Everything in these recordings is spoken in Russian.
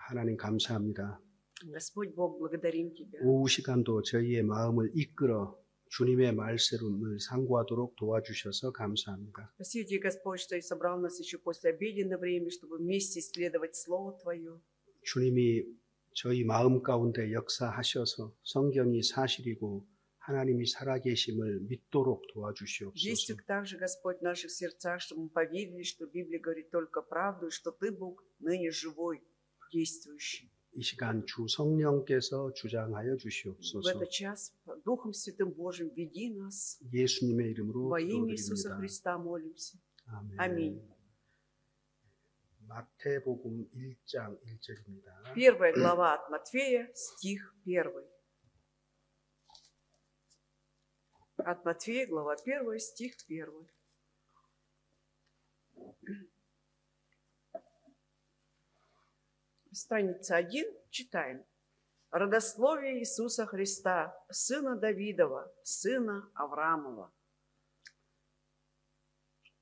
하나님 감사합니다. Господь Бог, благодарим Тебя. 오후 시간도 저희의 마음을 이끌어 주님의 말씀을 상고하도록 도와주셔서 감사합니다. Спасибо Тебе, Господь, что и собрал нас еще после обеденного времени, чтобы вместе исследовать Слово Твое. 주님이 저희 마음 가운데 역사하셔서 성경이 사실이고 하나님이 살아계심을 믿도록 도와주시옵소서. Действуй также, Господь, в наших сердцах, чтобы мы поверили, что Библия говорит только правду, и что Ты, Бог, ныне живой, действующий. 이 시간 주 성령께서 주장하여 В 주시옵소서. этот час Духом Святым Божьим веди нас. 예수님의 이름으로 Во имя Иисуса 기도드립니다. Христа молимся. 아멘. Аминь. 마태복음 1장 1절입니다. Первая глава от Матфея, стих 1. От Матфея, глава 1, стих 1. Страница 1, читаем. Родословие Иисуса Христа, сына Давидова, сына Авраамова.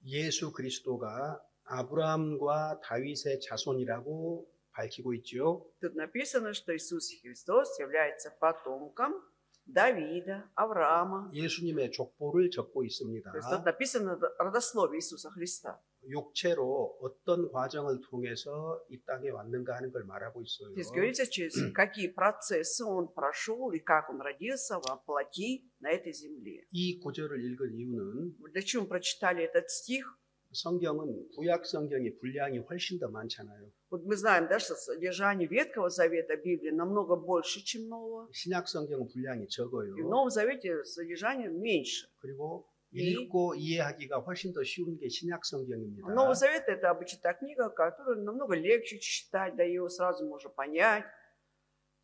예수 그리스도가 아브라함과 다윗의 자손이라고 밝히고 있죠. Тут написано, что Иисус Христос является потомком Давида, Авраама. 예수님의 족보를 적고 있습니다. То есть тут написано родословие Иисуса Христа. 육체로 어떤 과정을 통해서 이 땅에 왔는가 하는 걸 말하고 있어요. Здесь говорится, через какие процессы он прошел и как он родился во плоти на этой земле. 이 구절을 읽은 이유는 Для чего мы прочитали этот стих? 성경은 구약 성경이 분량이 훨씬 더 많잖아요. Вот мы знаем, да, что содержание Ветхого Завета Библии намного больше, чем Нового. 신약 성경은 분량이 И в 적어요. Новом Завете содержание меньше. 그리고 읽고 이해하기가 훨씬 더 쉬운 게 신약 성경입니다. Новый Завет – это обычно та книга, которую намного легче читать, да ее сразу можно понять.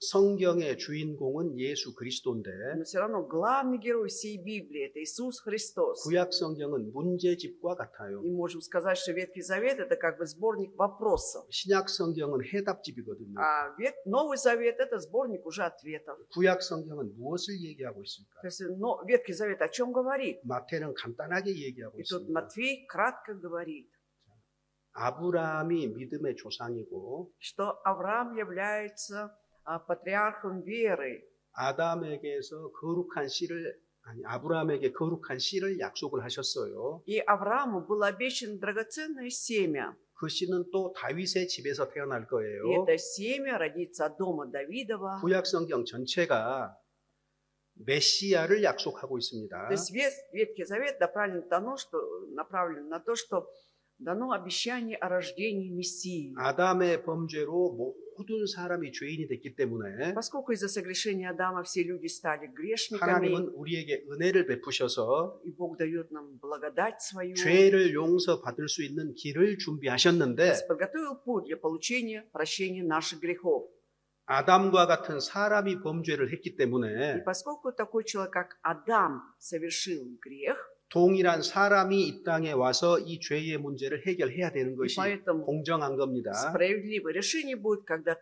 성경의 주인공은 예수 그리스도인데 Но все равно главный герой всей Библии – это Иисус Христос. 구약 성경은 문제집과 같아요. И можем сказать, что Ветхий Завет – это как бы сборник вопросов. 신약 성경은 해답집이거든요. А Новый Завет – это сборник уже ответов. 구약 성경은 무엇을 얘기하고 있습니까? То есть Ветхий Завет о чем говорит? 마태는 간단하게 얘기하고 И тут 있습니다. Матфей кратко говорит, 아브라함이 믿음의 조상이고 что Авраам является патриархом веры. 아담에게서 거룩한 씨를 아브라함에게 거룩한 씨를 약속을 하셨어요. И Аврааму было обещано драгоценное семя. 그 씨는 또 다윗의 집에서 태어날 И 거예요. это семя родится от дома Давидова. 구약 성경 전체가 메시아를 약속하고 있습니다. То есть весь Ветхий Завет направлен на то, что дано обещание о рождении Мессии. 아담의 범죄로 모든 사람이 죄인이 됐기 때문에 Поскольку из-за согрешения Адама все люди стали грешниками, 하나님은 우리에게 은혜를 베푸셔서 и Бог дает нам благодать свою, 죄를 용서받을 수 있는 길을 준비하셨는데 подготовил путь для получения прощения наших грехов. 아담과 같은 사람이 범죄를 했기 И 때문에 поскольку такой человек, как Адам, совершил грех, 동일한 사람이 이 땅에 와서 이 죄의 문제를 해결해야 되는 и 것이 поэтому 공정한 겁니다. справедливое решение будет, когда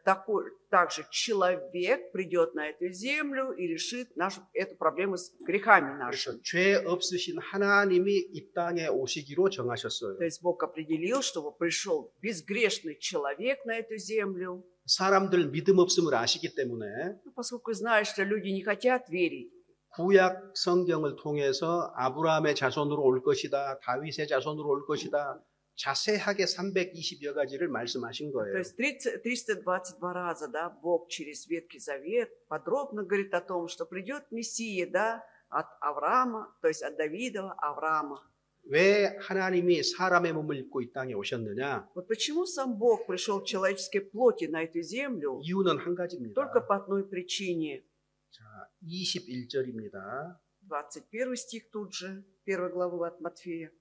также человек придет на эту землю и решит эту проблему с грехами нашими. 그래서 죄 없으신 하나님이 이 땅에 오시기로 정하셨어요. То есть Бог определил, чтобы пришел безгрешный человек на эту землю. 사람들 믿음 없음을 아시기 때문에 Поскольку знают, что люди не хотят верить, 구약 성경을 통해서 아브라함의 자손으로 올 것이다, 다윗의 자손으로 올 것이다, 자세하게 320여 가지를 말씀하신 то 거예요. есть 322 раза, да, Бог через Ветхий Завет подробно говорит о том, что придет Мессия, да, от Авраама, то есть от Давидова, Авраама. 왜 하나님이 사람의 몸을 입고 이 땅에 오셨느냐? Вот почему сам Бог пришел в человеческой плоти на эту землю? 이유는 한 가지입니다. Только по одной причине. 자, 21절입니다. 21 стих тут же, 1 главы от Матфея.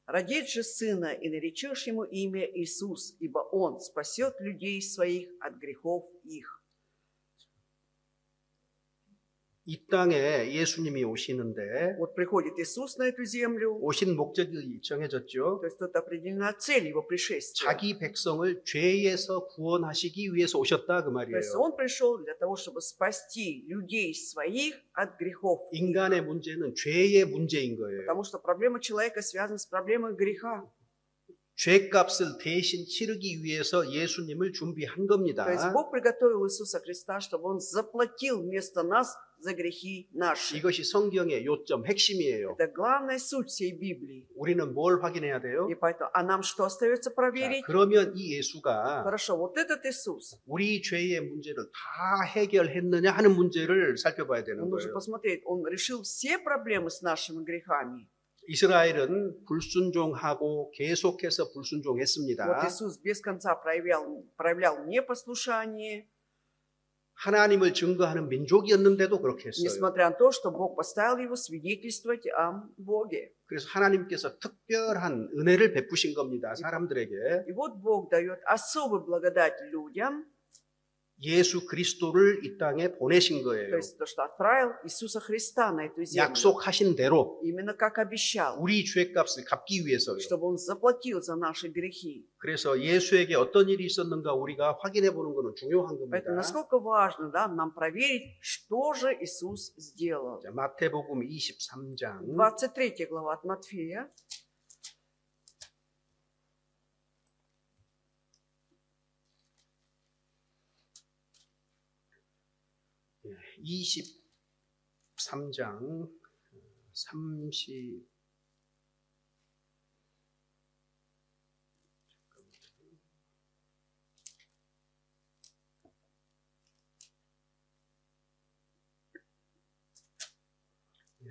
«Родить же сына, и наречешь ему имя Иисус, ибо он спасет людей своих от грехов их». 이 땅에 예수님이 오시는데 Вот приходит Иисус на эту землю, 오신 목적이 정해졌죠. то есть тут определена цель его пришествия. 자기 백성을 죄에서 구원하시기 위해서 오셨다 그 То есть 말이에요. он пришел для того, чтобы спасти людей своих от грехов. 인간의 문제는 죄의 문제인 거예요. Потому что проблема человека связана с проблемой греха. 죄값을 대신 치르기 위해서 예수님을 준비한 겁니다. То есть Бог приготовил Иисуса Христа, чтобы Он заплатил вместо нас за грехи наши. 이것이 성경의 요점, 핵심이에요. Это главная суть всей Библии. 우리는 뭘 확인해야 돼요? И поэтому, а нам что остается 자, проверить? 그러면 이 예수가 Хорошо, вот этот Иисус, 우리 죄의 문제를 다 해결했느냐 하는 문제를 살펴봐야 되는 нужно 거예요. посмотреть, Он решил все проблемы с нашими грехами. 이스라엘은 불순종하고 계속해서 Вот 불순종했습니다. Иисус без конца проявлял непослушание, 하나님을 증거하는 민족이었는데도 그렇게 했어요. несмотря на то, что Бог поставил его свидетельствовать о Боге. 그래서 하나님께서 특별한 은혜를 베푸신 겁니다. 사람들에게. И вот Бог дает особую благодать людям, 예수 그리스도를 이 땅에 보내신 то 거예요. есть то, что отправил Иисуса Христа на эту землю. 약속하신 대로 Именно как обещал, 우리 죄값을 갚기 위해서요. чтобы Он заплатил за наши грехи. 그래서 예수에게 어떤 일이 있었는가 우리가 확인해 보는 것은 중요한 겁니다. Поэтому насколько важно, да, нам проверить, что же Иисус сделал. 자, 마태복음 23장 23 глава от Матфея. 23장 30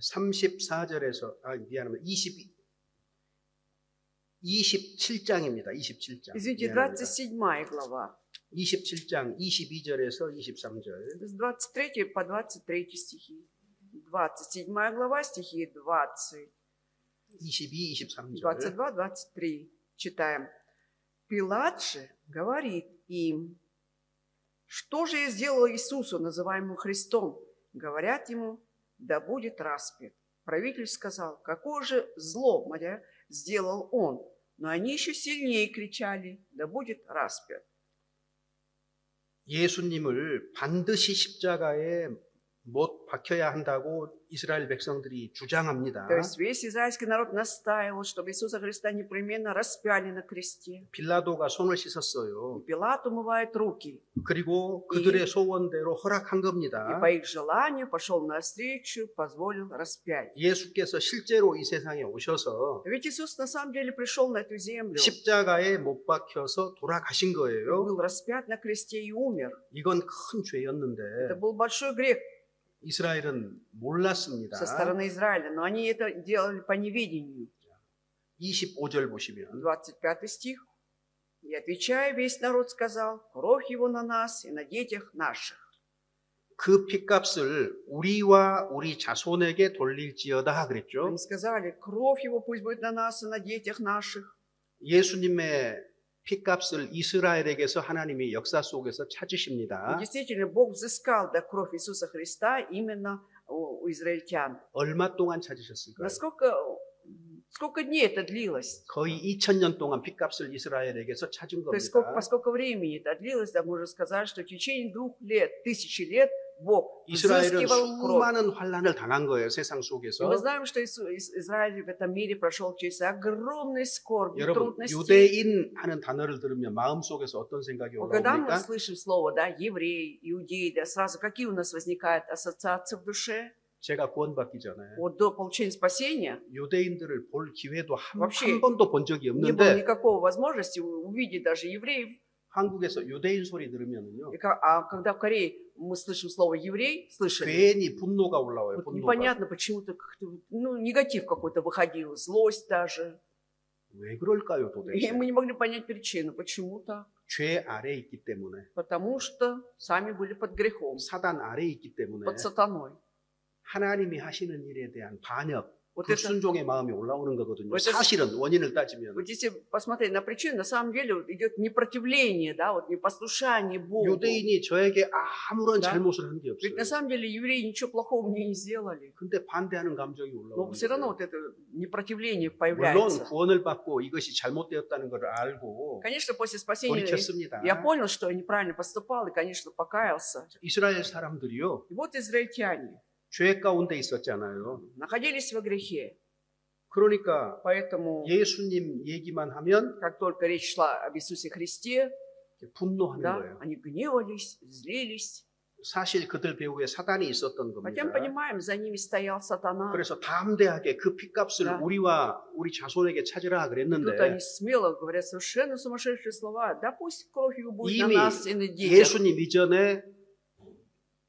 34절에서 미안합니다. 27장입니다. 27장. Извините, 27 глава. 27장 22절에서 23절. С 23 по 23 стихи. 27 глава, стихи 20, 22, 23절. 22, 23. Читаем. Пилат же говорит им, что же я сделал Иисусу, называемому Христом? Говорят ему, да будет распят. Правитель сказал, какое же зло, моря, сделал он? Но они еще сильнее кричали, да будет распят. 예수님을 반드시 십자가에 못 박혀야 한다고 이스라엘 백성들이 주장합니다. То есть весь израильский народ настаивал, чтобы Иисуса Христа непременно распяли на кресте. 빌라도가 손을 씻었어요. И Пилат умывает руки. 그리고 그들의 소원대로 허락한 И 겁니다. по их желанию пошел навстречу, позволил распять. 예수께서 실제로 이 세상에 오셔서 Ведь Иисус на самом деле пришел на эту землю, 십자가에 못 박혀서 돌아가신 거예요. был распят на кресте и умер. 이건 큰 죄였는데 Это был большой грех 이스라엘은 몰랐습니다. со стороны Израиля, но они это делали по неведению. 25절 보시면 25 стих. И отвечая, весь народ сказал, кровь его на нас и на детях наших. 그 핏값을 우리와 우리 자손에게 돌릴지어다 그랬죠. Они сказали, кровь его пусть будет на нас и на детях наших. 예수님의 핏값을 이스라엘에게서 하나님이 역사 속에서 И 찾으십니다. действительно, Бог взыскал кровь Иисуса Христа именно у израильтян. 얼마 동안 찾으셨을까요? Сколько дней это длилось? 거의 2000년 동안 핏값을 이스라엘에게서 찾은 То есть 겁니다. по сколько времени это длилось, да, можно сказать, что в течение 2 лет, 1000 лет Бог 이스라엘은 взыскивал кровь. 수많은 환란을 당한 거예요, 세상 И 속에서. мы знаем, что Израиль в этом мире прошел через огромный скорбь, 여러분, трудности. 유대인 하는 단어를 들으면 마음속에서 어떤 생각이 Когда мы 올라옵니까? слышим слово, да, еврей, иудей, да, сразу какие у нас возникают ассоциации в душе? 제가 구원받기 전에 Вот до получения спасения 유대인들을 볼 기회도 한 вообще 번도 본 적이 не было 없는데 никакой возможности увидеть даже евреев. 한국에서 유대인 소리 들으면요 А когда в Корее мы слышим слово еврей, слышали, 괜히 분노가 올라와요. вот 분노가. непонятно, почему-то как-то, ну, негатив какой-то выходил, злость даже. 왜 그럴까요, И 도대체? мы не могли понять причину, почему так. 죄 아래 있기 때문에, Потому что сами были под грехом, 사단 아래 있기 때문에 под сатаной. 하나님이 하시는 일에 대한 반역, Вот это, 불순종의 마음이 올라오는 거거든요. Вот это- 사실은 원인을 따지면 вот если посмотреть на причину, на самом деле вот идет непротивление, да, вот непослушание Богу. 유대인이 저에게 아무런 Да. 잘못을 한 게 Ведь 없어요. на самом деле евреи ничего плохого мне не сделали. 근데 반대하는 감정이 Но 올라오는 все равно 거예요. вот это непротивление 물론 появляется. 구원을 받고 이것이 잘못되었다는 걸 알고 Конечно, после спасения 돌이켰습니다. я понял, что я неправильно поступал, и, конечно, покаялся. 이스라엘 사람들이요 И вот израильтяне 죄 가운데 있었잖아요. находились во грехе. 그러니까 Поэтому, 예수님 얘기만 하면 как только речь шла об Иисусе Христе, 분노하는 да, 거예요. они гневались, злились. 사실 그들 배후에 사단이 있었던 Хотя мы 겁니다. понимаем, за ними стоял сатана. 그래서 담대하게 그 핏값을 Да. 우리와 우리 자손에게 찾으라 И тут 그랬는데 они смело говорят совершенно сумасшедшие слова. Да пусть кровь его будет на 이미 нас и на детях. 예수님 이전에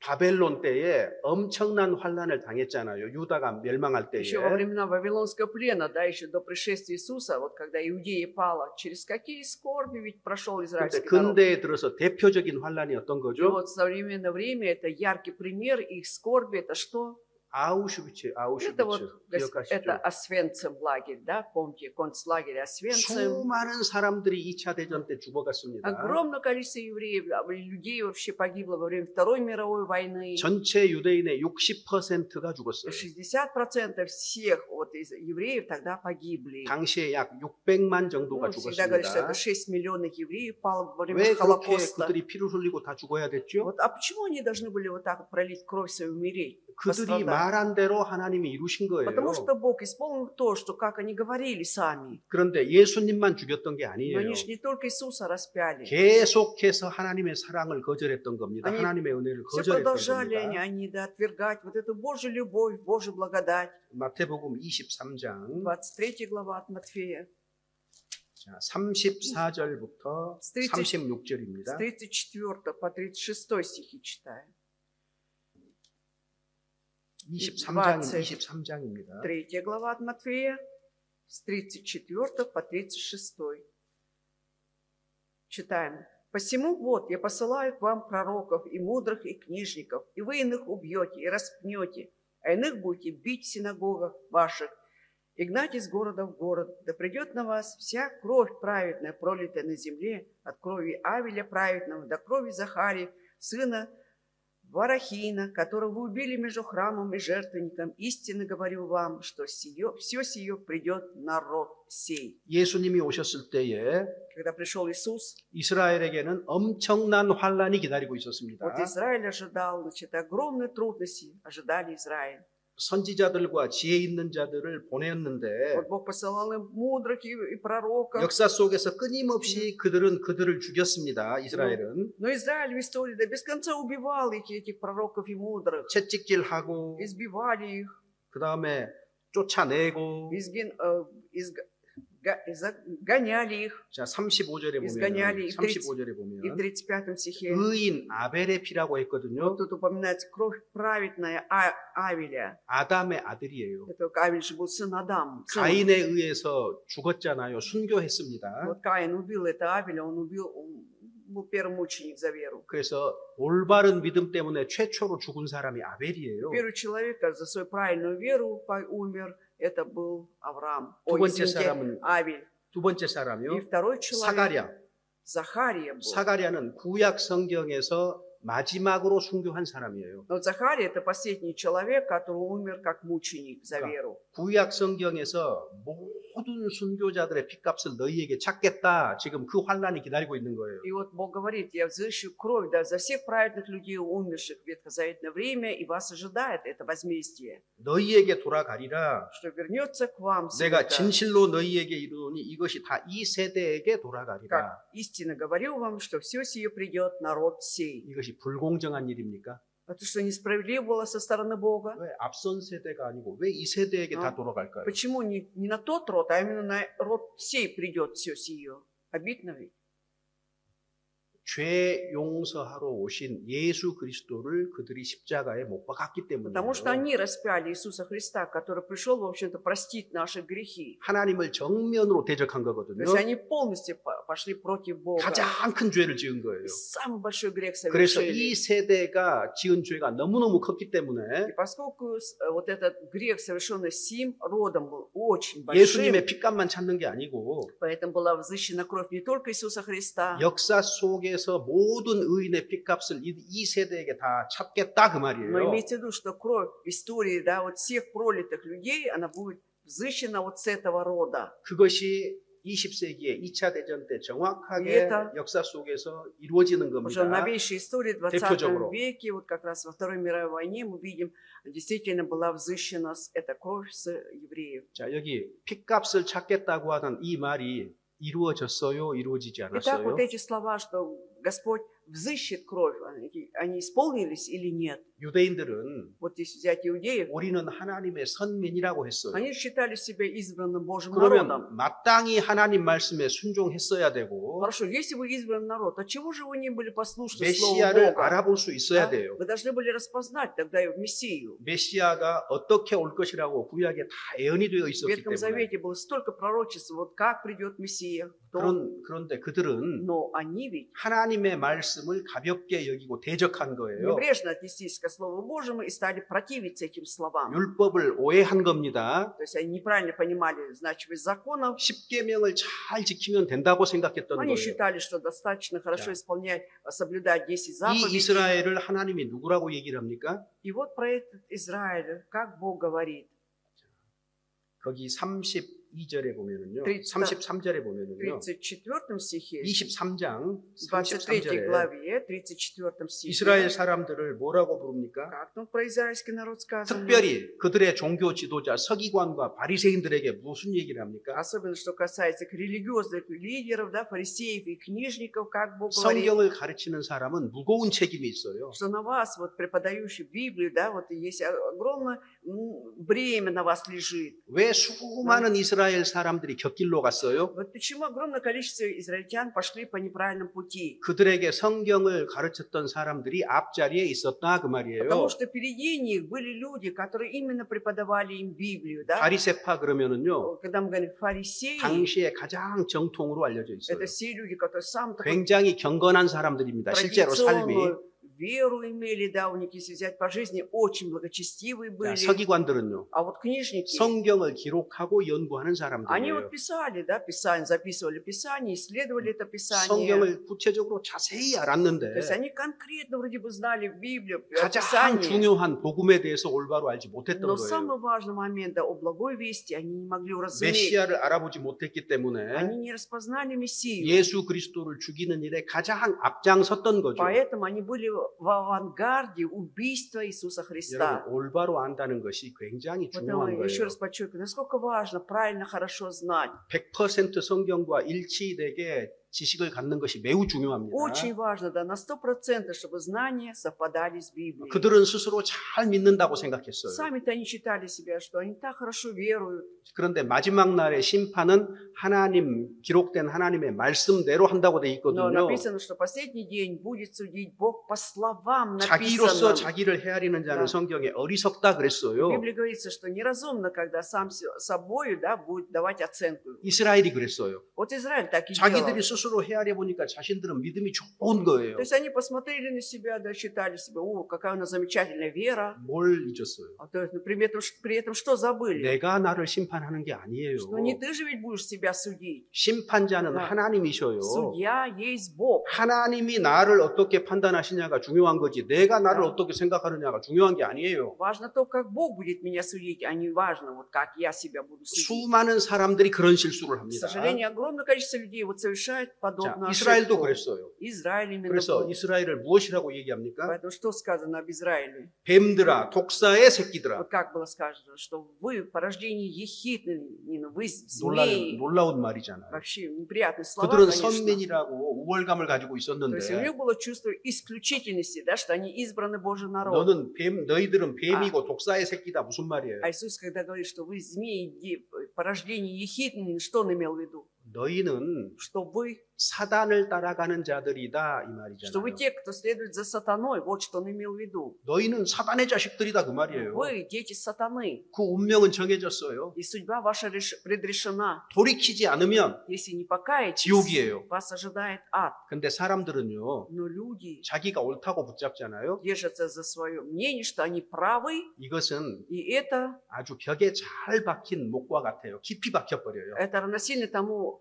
바벨론 때에 엄청난 환란을 당했잖아요. 유다가 멸망할 때에. Еще во времена Вавилонского плена, да, еще до пришествия Иисуса, вот когда Иудея пала, через какие скорби ведь прошел 근데 израильский народ. 근대에 들어서 대표적인 환란이 어떤 И 거죠? вот в современное время это яркий пример их скорби. Это что? 아우슈비츠, Это вот, 기억하시죠? это Освенцим лагерь, да, помните, концлагерь Освенцим. 수많은 사람들이 2차 대전 때 죽어갔습니다. Огромное количество евреев, людей вообще погибло во время Второй мировой войны. 전체 유대인의 60%가 죽었어요. 60% всех вот из евреев тогда погибли. 당시에 약 600만 정도가 Ну, всегда говорят, что 죽었습니다. это 6 миллионов евреев пало во время 왜 그렇게 Холокоста. 그들이 피를 흘리고 다 죽어야 됐죠? Вот, а почему они должны были вот так вот пролить кровь свою, умереть? 그들이 пострадать? 말한 대로 하나님이 이루신 거예요. Потому что Бог исполнил то, что как они говорили сами. 그런데 예수님만 죽였던 게 Но 아니에요. они же не только Иисуса распяли. 계속해서 하나님의 사랑을 거절했던 겁니다. 아니, 하나님의 은혜를 Все 거절했던 продолжали 겁니다. они да, отвергать вот эту Божью любовь, Божью благодать. 마태복음 23장 23 глава от Матфея. 34절부터 С 30 С 36절입니다. 34 по 36 стихи читаем. 23장입니다. 3 глава от Матфея, с 34 по 36. Читаем. «Посему вот я посылаю к вам пророков и мудрых, и книжников, и вы иных убьете и распнете, а иных будете бить в синагогах ваших, и гнать из города в город. Да придет на вас вся кровь праведная, пролитая на земле, от крови Авеля праведного до крови Захария, сына Варахина, которого вы убили между храмом и жертвенником. Истинно говорю вам, что все сие придет народ сей». 예수님이 오셨을 때에 Когда пришел Иисус, 이스라엘에게는 엄청난 환란이 기다리고 있었습니다. вот Израиль ожидал, значит, огромные трудности ожидали Израиль. 선지자들과 지혜 있는 자들을 보냈는데 Вот Бог посылал им мудрых и пророков. 역사 속에서 끊임없이 그들을 죽였습니다. 이스라엘은 Но Израиль в истории да, без конца убивал этих пророков и мудрых. 채찍질하고 Избивали их, 그 다음에 쫓아내고 гоняли их. 자 35절에 보면 изгоняли, и в 35절에 И в 보면 35 стихе 의인 아벨의 피라고 했거든요. вот тут упоминается кровь праведная Авеля. 아담의 아들이에요. Это Авель же был сын Адама. сын. 가인에 의해서 죽었잖아요. 순교했습니다. Вот Каин убил это Авеля, он был первый мученик за веру. 그래서 올바른 믿음 때문에 최초로 죽은 사람이 아벨이에요. Первый человек, который за свою правильную веру умер, это был Авраам. 두 Ой, 번째 извините, 사람은 Авель. 두 번째 И 사람이요. второй человек, 사가랴. Захария был. 사가랴는 구약 성경에서 마지막으로 순교한 사람이에요. Но Захария это последний человек, который умер как мученик за Да. веру. 구약 성경에서 모든 순교자들의 핏값을 너희에게 찾겠다. 지금 그 환란이 기다리고 있는 거예요. И вот Бог говорит, я взыщу кровь да, за всех праведных людей, умерших в ветхозаветное время, и вас ожидает это возмездие, 너희에게 돌아가리라. что вернется к вам всё 내가 это. 진실로 너희에게 이르노니 이것이 다 이 세대에게 돌아가리라. Как истинно говорю вам, что все сие придет народ сей. 이것이 불공정한 일입니까? Это что, несправедливо было со стороны Бога? 왜 앞선 세대가 아니고 왜 이 세대에게 다 돌아갈까요? Почему не на тот род, а именно на род сей придет все сие? Обидно ведь. 죄 용서하러 오신 예수 그리스도를 그들이 십자가에 못 박았기 때문이에요. Потому что они распяли Иисуса Христа, который пришел, в общем-то, простить наши грехи. 하나님을 정면으로 대적한 То 거거든요. есть они полностью пошли против Бога. 가장 큰 죄를 지은 거예요. И самый большой грех 그래서 совершили. 이 세대가 지은 죄가 너무너무 컸기 때문에 И поскольку вот этот грех, совершенный сим родом, был очень 예수님의 большим, 핏값만 찾는 게 아니고 поэтому была взыщена кровь не только Иисуса Христа, 역사 속에서 모든 의인의 핏값을 이 세대에게 다 찾겠다 그 но 말이에요. имейте в виду, что кровь в истории, да, вот всех пролитых людей, она будет взыщена вот с этого рода. 그것이 20세기의 2차 대전 때 정확하게 Это 역사 속에서 이루어지는 уже в 겁니다. новейшей истории в 20 대표적으로. веке, вот как раз во Второй мировой войне мы видим, действительно была взыщена эта кровь с евреев. 자, 여기 핏값을 찾겠다고 하던 이 말이 이루어졌어요? 이루어지지 Итак, вот 않았어요? эти слова, что Господь взыщет кровь, они исполнились или нет? 유대인들은 Вот если взять иудеев, 우리는 하나님의 선민이라고 했어요. они считали себя избранным Божьим 그러면 народом. 마땅히 하나님 말씀에 순종했어야 되고 Хорошо, если вы избранный народ, отчего же вы не были послушны Слову 메시아를 Бога? 알아볼 수 있어야 А? 돼요. Вы должны были распознать тогда и Мессию. 메시아가 어떻게 올 것이라고 구약에 다 예언이 되어 В 있었기 Ветхом 때문에 Завете было столько пророчеств, вот как придет Мессия, кто. 그런데 그들은 Но они ведь 하나님의 말씀을 가볍게 여기고 대적한 거예요. небрежно отнеслись к Слову Божьему и стали противиться этим словам. 율법을 오해한 겁니다. То есть они неправильно понимали значимость законов. 10계명을 잘 지키면 된다고 생각했던 Они 거예요. считали, что достаточно хорошо исполнять, соблюдать 10 이 заповедей. 이스라엘을 하나님이 누구라고 얘기를 합니까? И вот про этот Израиль, как Бог говорит. 거기 32절에 보면은요. 33절에 보면은요. В 34 стихе, 23장 в 23 33절에 главе, 34 стихе, 이스라엘 사람들을 뭐라고 부릅니까? как тут про израильский народ сказано. 특별히 그들의 종교 지도자 서기관과 바리새인들에게 무슨 얘기를 합니까? Особенно, что касается религиозных лидеров, да, фарисеев и книжников, как Бог говорит, 성경을 가르치는 사람은 무거운 책임이 있어요. что на вас, вот преподающий Библию, да, вот есть огромное бремя на вас лежит. 왜 수많은 이스라엘 사람들이 곁길로 갔어요? Вот почему огромное количество израильтян пошли по неправильном пути. 그들에게 성경을 가르쳤던 사람들이 앞자리에 있었다 그 말이에요. Потому что впереди них были люди, которые именно преподавали им Библию, да. 바리새파 그러면은요. Когда мы говорим фарисеи, 당시에 가장 정통으로 알려져 있어요. это все люди, которые сам такой 굉장히 경건한 사람들입니다. 실제로 삶이. традиционную веру имели, да, у них, если взять по жизни, очень благочестивые 자, были. 서기관들은요. А вот книжники, 성경을 기록하고 연구하는 они 사람들이에요. вот писали, да, писали, записывали Писание, исследовали это Писание. 성경을 구체적으로 자세히 То 알았는데 есть они конкретно вроде бы знали Библию, 가장 Писание. 중요한 복음에 대해서 올바로 알지 못했던 Но 거예요. самый важный момент, да, о благой вести они не могли уразуметь. 메시아를 알아보지 못했기 때문에 Они не распознали Мессию. 예수 그리스도를 죽이는 일에 가장 앞장섰던 거죠. Поэтому они были в авангарде убийства Иисуса Христа. 여러분, 올바로 안다는 것이 굉장히 중요한 Поэтому еще 거예요. раз подчеркиваю, насколько важно правильно, хорошо знать. 100% 성경과 일치되게 지식을 갖는 것이 매우 중요합니다. Очень важно, да, на 100%, чтобы знания совпадали с Библией. 그들은 스스로 잘 믿는다고 생각했어요. Сами-то они считали себя, что они так хорошо веруют. 그런데 마지막 날의 심판은 기록된 하나님의 말씀대로 한다고 돼 Но 있거든요. написано, что последний день будет судить Бог по словам 자기로서 написанным. 자기를 헤아리는 자는 Да. 성경에 어리석다 В 그랬어요. Библии говорится, что неразумно, когда сам собой, да, будет давать оценку. 이스라엘이 그랬어요. Вот Израиль так и 자기들이 делал. 스스로 헤아려 보니까 자신들은 믿음이 좋은 거예요. То есть они посмотрели на себя, да, считали себя, о, какая у нас замечательная вера. 뭘 잊었어요? А то есть, например, при этом что забыли? 내가 나를 심판하는 게 아니에요. Что не ты же ведь будешь себя судить. 심판자는 Да. 하나님이셔요. Судья есть Бог. 하나님이 나를 어떻게 판단하시냐가 중요한 거지 내가 나를 Да. 어떻게 생각하느냐가 중요한 게 아니에요. Важно то, как Бог будет меня судить, а не важно, вот как я себя буду судить. 수많은 사람들이 그런 실수를 К 합니다. сожалению, огромное количество людей вот совершает 자, подобную 이스라엘도 ошибку. 그랬어요. Израиль именно 그래서 был. 이스라엘을 무엇이라고 얘기합니까? Поэтому что сказано об Израиле? 뱀들아, 독사의 새끼들아. Вот как было сказано, что вы порождение ехидны, вы 놀라운, змеи. 놀라운 말이잖아요. Вообще неприятные слова, 그들은 конечно. 선민이라고 우월감을 가지고 То есть у 있었는데 них было чувство исключительности, да, что они избранный Божий народ. 너희들은 뱀이고 독사의 새끼다 무슨 말이에요? А Иисус, когда говорит, что вы змеи, порождение ехидны, что он имел в виду? 너희는 Что вы 사단을 따라가는 자들이다 이 Что вы 말이잖아요. те, кто следует за сатаной. Вот что он имел в виду. 너희는 사단의 자식들이다 그 말이에요. Вы дети сатаны. 그 운명은 정해졌어요. И судьба ваша предрешена. 돌이키지 않으면 Если не покаетесь, 지옥이에요. вас ожидает ад. 근데 사람들은요. Но люди 자기가 옳다고 붙잡잖아요. держатся за свое мнение, что они правы. 이것은 И это 아주 벽에 잘 박힌 목과 같아요. 깊이 박혀버려요. равносильно тому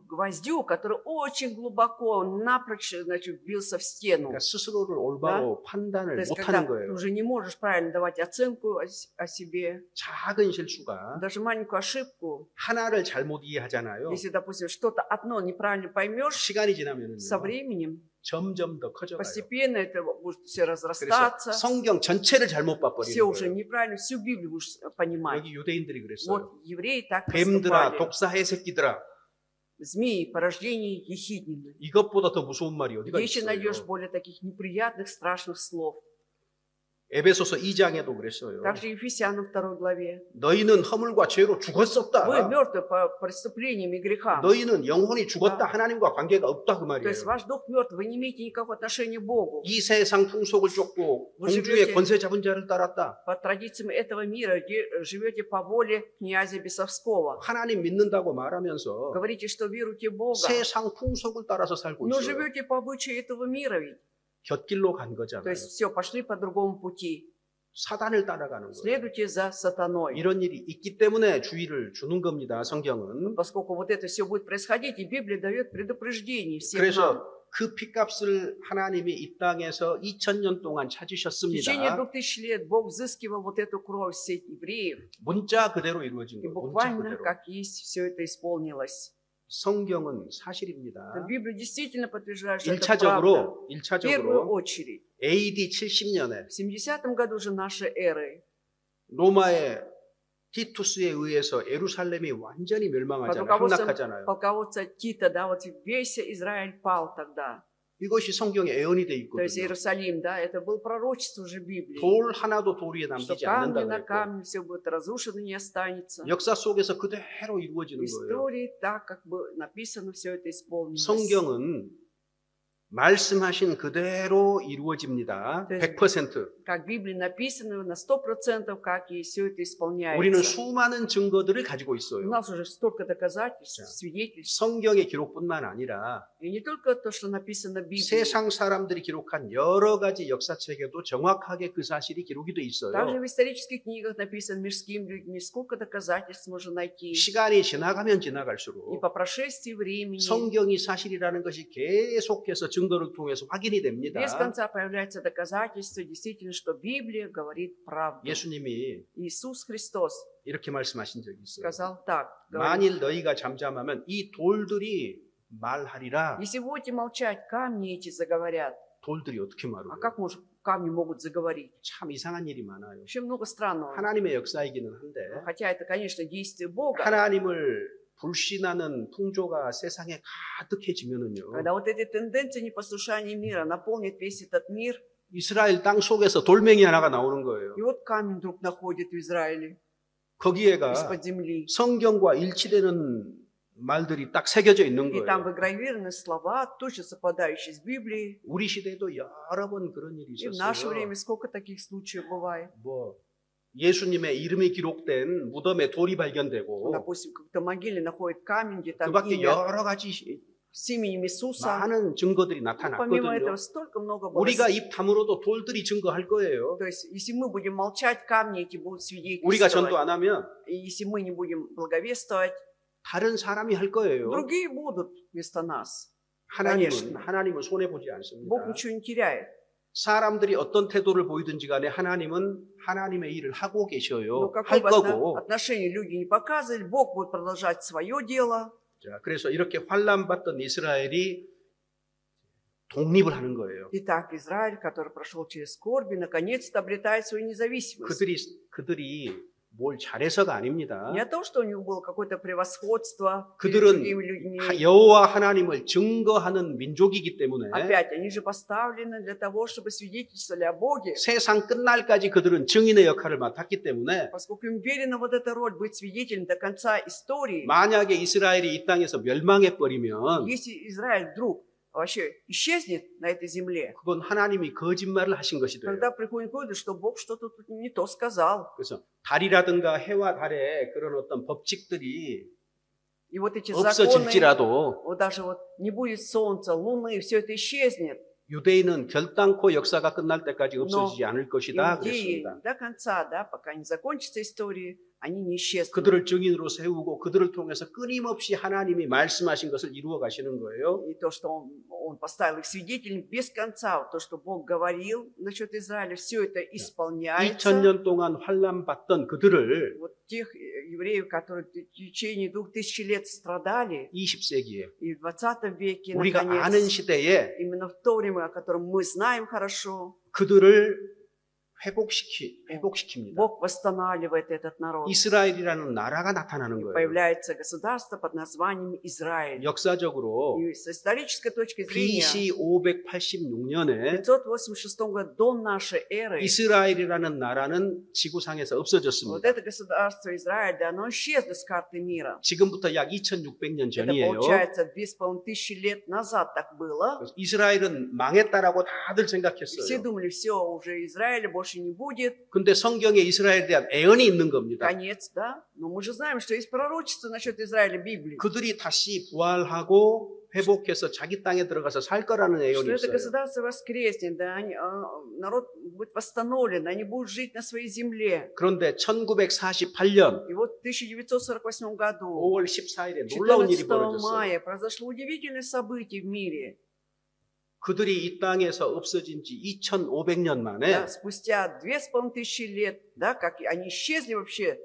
гвоздю, который очень глубоко, напрочь, значит, вбился в стену. 그러니까 스스로를 올바로 То 판단을 есть, 못 когда 하는 ты 거예요. уже не можешь правильно давать оценку о себе, 작은 실수가 даже маленькую ошибку, 하나를 잘못 이해하잖아요. если, допустим, что-то одно неправильно поймешь, 시간이 지나면은요. со временем 점점 더 커져가요. постепенно это будет все 그래서 разрастаться, 성경 전체를 잘못 봐버리는 все уже 거예요. неправильно, всю Библию будешь понимать. 여기 유대인들이 그랬어요. Вот евреи так 뱀들아, поступали. 독사의 새끼들아. Змеи, порождение ехиднины. 이것보다 더 무서운 말이 어디가 Где еще найдешь 있어요? более таких неприятных, страшных слов? 에베소서 2장에도 그랬어요. Также Ефесянам 2 главе. 너희는 허물과 죄로 Вы 죽었었다. мертвы по преступлениям и грехам. 너희는 영혼이 죽었다. Да. 하나님과 관계가 없다 그 То есть 말이에요. ваш дух мертв, вы не имеете никакого отношения к Богу. 이 세상 풍속을 쫓고 Вы 공중의 живете 권세 잡은 자를 따랐다. по традициям этого мира, где живете по воле князя Бесовского. 하나님 믿는다고 말하면서 Говорите, что веруете в Бога, 세상 풍속을 따라서 살고 но 있어요. живете по обычаю этого мира ведь. 곁길로 간 То 거잖아요. есть все, пошли по другому пути. 사단을 따라가는 거예요. Следуйте за сатаной. 이런 일이 있기 때문에 주의를 주는 겁니다. 성경은. Поскольку вот это все будет происходить, и Библия дает предупреждение всем нам. 그래서 그 피값을 하나님이 이 땅에서 2000년 동안 В течение 찾으셨습니다. 2000 лет Бог взыскивал вот эту кровь всех евреев. 문자 그대로 이루어진 И 거예요. 문자 буквально, 그대로. как есть, все это исполнилось. 성경은 사실입니다. Библия действительно подтверждает, что это правда. 1차적으로 В первую 1차적으로 очередь, AD 70년에 в 70 году же нашей эры, 로마의 티투스에 의해서 예루살렘이 완전히 под 멸망하잖아요. руководством 함락하잖아요. полководца Тита, да, вот весь Израиль пал тогда. 이것이 성경에 예언이 돼 То есть 있거든요. Иерусалим, да, это было пророчество уже Библии. 돌 하나도 돌 위에 Что 남기지 камни 않는다고 на 했고 камне все будет разрушено, не останется. 역사 속에서 그대로 이루어지는 거예요. Истории так, как бы написано, все это исполнилось. 성경은 말씀하신 그대로 이루어집니다. 네. 100%. Как в Библии написано, на 100%, как и все это исполняется. 우리는 수많은 증거들을 가지고 У 있어요. нас уже столько доказательств, 자. свидетельств. 성경의 기록뿐만 아니라 И не только то, что написано в Библии. 세상 사람들이 기록한 여러 가지 역사책에도 정확하게 그 사실이 기록이 돼 있어요. Также в исторических книгах написано мирскими людьми, сколько доказательств можно найти. 시간이 지나가면 И 지나갈수록 по прошествии времени, 성경이 사실이라는 것이 계속해서 증거를 통해서 확인이 됩니다. без конца появляется доказательство, действительно, что Библия говорит правду. 예수님이 Иисус Христос 이렇게 말씀하신 적이 있어요. сказал так. говорит, 만일 너희가 잠잠하면 이 돌들이 말하리라. если будете молчать, камни эти заговорят. 돌들이 어떻게 А 말해요? как может камни могут заговорить? 참 이상한 일이 많아요. Вообще много странного. 하나님의 역사이기는 한데 Хотя это, конечно, действие Бога. 하나님을 불신하는 풍조가 세상에 가득해지면은요. Когда вот эти тенденции непослушания мира наполнят весь этот мир, 이스라엘 땅 속에서 돌멩이 하나가 나오는 거예요. и вот камень вдруг находит в Израиле 거기에가 из-под земли. 성경과 일치되는 말들이 딱 새겨져 있는 И там 거예요. выгравированы слова, точно совпадающие с Библией. 우리 시대에도 여러 번 그런 일이 И в наше 있었어요. время сколько таких случаев бывает. 뭐 예수님의 이름이 기록된 무덤에 돌이 발견되고 Допустим, как-то в могиле находит камень, где там 그밖에 имя 여러 가지 с именем Иисуса. 많은 증거들이 Ну, 나타났거든요. помимо этого, столько много было. 우리가 입 다물어도 돌들이 증거할 거예요. То есть, если мы будем молчать, камни эти будут 우리가 전도 свидетельствовать. 안 하면 И если мы не будем благовествовать, 다른 사람이 할 거예요. другие будут вместо нас. 하나님은 손해 보지 Бог 않습니다. ничего не теряет. 사람들이 어떤 태도를 보이든지 간에 하나님은 하나님의 일을 하고 Но 계셔요. какое 할 бы 거고. отношение люди не показывали, Бог будет продолжать свое дело. 자, 그래서 이렇게 환난받던 이스라엘이 독립을 하는 거예요. Итак, Израиль, который прошел через скорби, наконец-то обретает свою независимость. 그들이 뭘 잘해서가 아닙니다. Не то, что у них было какое-то превосходство перед 그들은 другими людьми. 여호와 하나님을 증거하는 민족이기 때문에 Опять, они же поставлены для того, чтобы свидетельствовали о Боге. 세상 끝날까지 그들은 증인의 역할을 맡았기 때문에 Поскольку им верена вот эта роль быть свидетелем до конца истории, 만약에 이스라엘이 이 땅에서 멸망해 버리면 если Израиль вдруг вообще исчезнет на этой земле, 그건 하나님이 거짓말을 하신 것이 돼요. тогда приходит к выводу, что Бог что-то тут не то сказал. 그래서 달이라든가 해와 달의 그런 어떤 법칙들이 И вот эти законы, 없어질지라도 вот даже вот не будет солнца, луны, все это исчезнет. 유대인은 결단코 역사가 끝날 때까지 Но 없어지지 않을 것이다 иудеи 그랬습니다. до конца, да, пока не закончится история, они не исчезнут. 그들을 증인으로 세우고 그들을 통해서 끊임없이 하나님이 말씀하신 것을 이루어 가시는 거예요. И то, что он поставил их свидетелями без конца, вот то, что Бог говорил насчет Израиля, все это исполняется. 2000년 동안 환난 받던 그들을 Вот тех евреев, которые в течение 2000 лет страдали, 20세기에 и в 20 веке, 우리가 아는 наконец, 시대에 именно в то время, о котором мы знаем хорошо, 그들을 회복시킵니다. Бог восстанавливает этот народ. 이스라엘이라는 나라가 나타나는 И 거예요. появляется государство под названием Израиль. 역사적으로 И с исторической точки зрения, BC 586년에 в 586 году до нашей эры, 이스라엘이라는 나라는 지구상에서 вот 없어졌습니다. это государство Израиль, да, оно исчезло с карты мира. 지금부터 약 2600년 Это 전이에요. получается 2500 лет назад так было. 그래서 이스라엘은 망했다라고 다들 Все 생각했어요. думали, все, уже Израиля больше не будет. 근데 성경에 이스라엘에 대한 애언이 있는 겁니다. Конец, да? Но мы же знаем, что есть пророчество насчет Израиля в Библии. 그들이 다시 부활하고 회복해서 자기 땅에 들어가서 살 거라는 애언이 Что это 있어요. государство воскреснет, да? Народ будет восстановлен, они будут жить на своей земле. 그런데 1948년 И вот в 1948 году, 5월 14일에 놀라운 일이 14 벌어졌어요. мая, произошло удивительное событие в мире. 그들이 이 땅에서 없어진 지 2500년 만에 Да, спустя 2500 лет, да, как они исчезли вообще,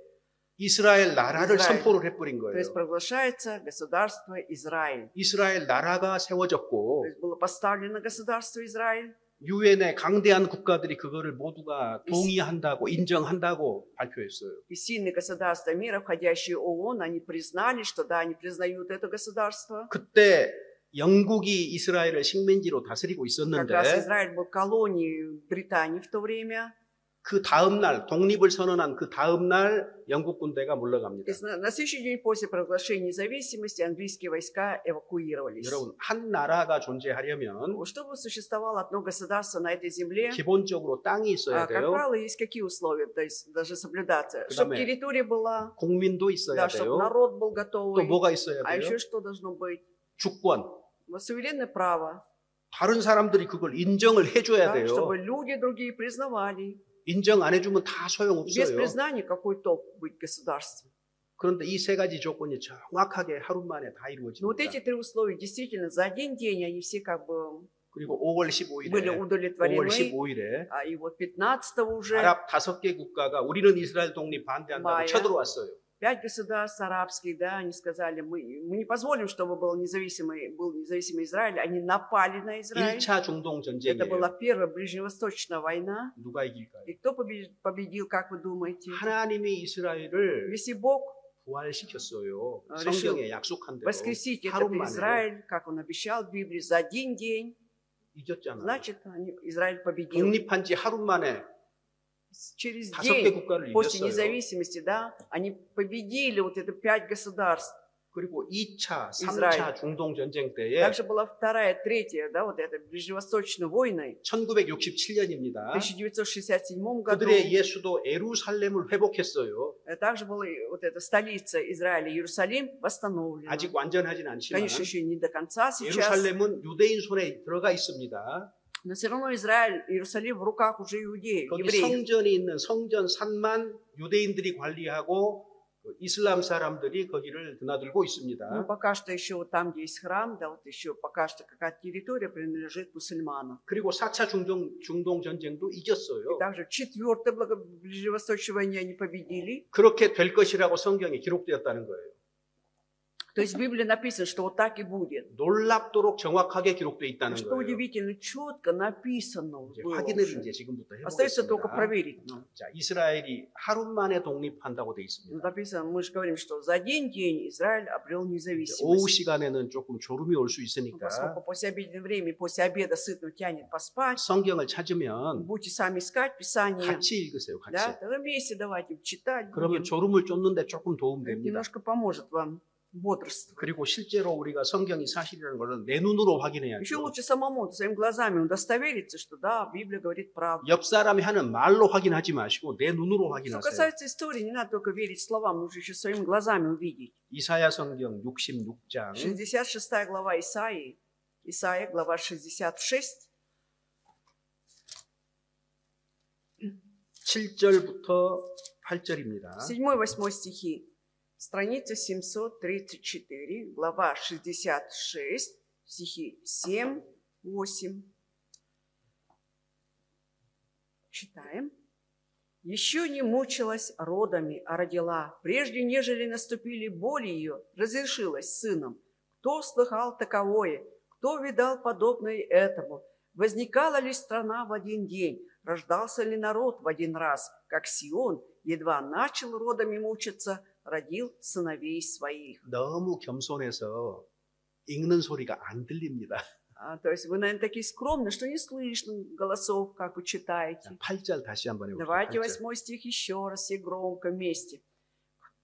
이스라엘 나라를 이스라엘. 선포를 해버린 то есть 거예요. провозглашается государство Израиль. 이스라엘 나라가 То 세워졌고 есть было поставлено государство Израиль. 유엔의 강대한 국가들이 그거를 모두가 동의한다고 인정한다고 발표했어요. И сильные государства мира, входящие в ООН, они признали, что да, они признают это государство. 그때 영국이 이스라엘을 식민지로 다스리고 Как 있었는데 раз Израиль был колонией Британии в то время. 그 다음 날 독립을 선언한 그 다음 날 영국 군대가 И 물러갑니다. на следующий день после провозглашения независимости английские войска эвакуировались. 여러분 한 나라가 존재하려면 Вот чтобы существовало одно государство на этой земле, 기본적으로 땅이 있어야 как 돼요. правило, есть какие условия, то есть даже соблюдаться. 그다음에 Чтобы территория была, 국민도 있어야 да, чтобы 돼요. народ был 또 готовый. 뭐가 있어야 А 돼요? еще что должно быть? 주권. Вот суверенное право, 다른 사람들이 그걸 인정을 해줘야 да, 돼요. чтобы люди другие признавали. 인정 안 해주면 다 Без 소용없어요. признания какой толк быть государством? 그런데 이 세 가지 조건이 정확하게 하루 만에 다 Но вот эти 이루어집니다. три условия действительно за один день они все как бы 그리고 5월 были 15일에 удовлетворены. 5월 15일에 И вот 15-го уже 아랍 5개 국가가 우리는 이스라엘 독립 반대한다고 마야. 쳐들어왔어요. 5 государств арабских, да, они сказали, мы не позволим, чтобы был независимый Израиль. Они напали на Израиль. 1차 중동 Это была 전쟁이에요. первая ближневосточная война. 누가 이길까요? И кто победил, как вы думаете? 하나님이 이스라엘을 Если Бог 부활시켰어요. решил 성경에 약속한 대로 воскресить 하루 этот 만에 Израиль, как он обещал в Библии, за один день, 이겼잖아요. значит, Израиль победил. 독립한 지 하루 만에 Через 5개 день 국가를 после 이겼어요. независимости, да, они победили вот это 5 государств. 그리고 2차, 3차 이스라엘. 중동 전쟁 때에 Также была вторая, третья, да, вот эта ближневосточная войны. 1967년입니다. В 1967 году 그들의 예수도 예루살렘을 회복했어요. также была вот эта столица Израиля, Иерусалим, восстановлена. 아직 완전하진 않지만 Конечно, еще не до конца сейчас, 예루살렘은 유대인 손에 들어가 있습니다. но все равно Израиль, Иерусалим в руках уже иудеев, 거기 евреев. 성전이 있는 성전 산만 유대인들이 관리하고 그 이슬람 사람들이 거기를 드나들고 Ну, 있습니다. пока что еще вот там, где есть храм, да, вот еще пока что какая-то территория принадлежит мусульманам. 그리고 4차 중동 전쟁도 И 이겼어요. также в четвертой ближневосточной войне они победили. 그렇게 될 것이라고 성경에 기록되었다는 거예요. То есть в Библии написано, что вот так и будет. 놀랍도록 정확하게 기록되어 있다는 Что 거예요. удивительно, четко написано 이제 было 확인을 уже. 이제 지금부터 Остается только 해보겠습니다. проверить. Ну, 자, 이스라엘이 하루 만에 독립한다고 돼 있습니다. написано, мы же говорим, что за один день Израиль обрел 오후 независимость. 시간에는 조금 졸음이 올 수 Ну, 있으니까 поскольку после обеденного времени, после обеда сытно тянет поспать, 성경을 찾으면 будете сами искать Писание. 같이 읽으세요. 같이. Да, тогда вместе давайте читать. 그러면 будем. 졸음을 쫓는데 조금 도움 Это 됩니다. немножко поможет вам бодрствовать. 그리고 실제로 우리가 성경이 사실이라는 것은 내 눈으로 Еще 확인해야죠. лучше самому, своими глазами удостовериться, что да, Библия говорит правду. 옆 사람이 하는 말로 확인하지 마시고 내 눈으로 Что 확인하세요. касается истории, не надо только верить словам, нужно еще своими глазами увидеть. 이사야 성경 66장 66 глава Исаии, Исаия, глава 66, 7절부터 8절입니다. 7-8 стихи. Страница 734, глава 66, стихи 7-8. Читаем. «Еще не мучилась родами, а родила, прежде нежели наступили боли ее, разрешилась сыном. Кто слыхал таковое? Кто видал подобное этому? Возникала ли страна в один день? Рождался ли народ в один раз? Как Сион, едва начал родами мучиться, родил сыновей своих». 너무 겸손해서 읽는 소리가 안 들립니다. То есть вы, наверное, такие скромные, что не слышно голосов, как вы читаете. 8절 다시 한번 해볼게요. Давайте 8절. 8 стих еще раз, все громко вместе.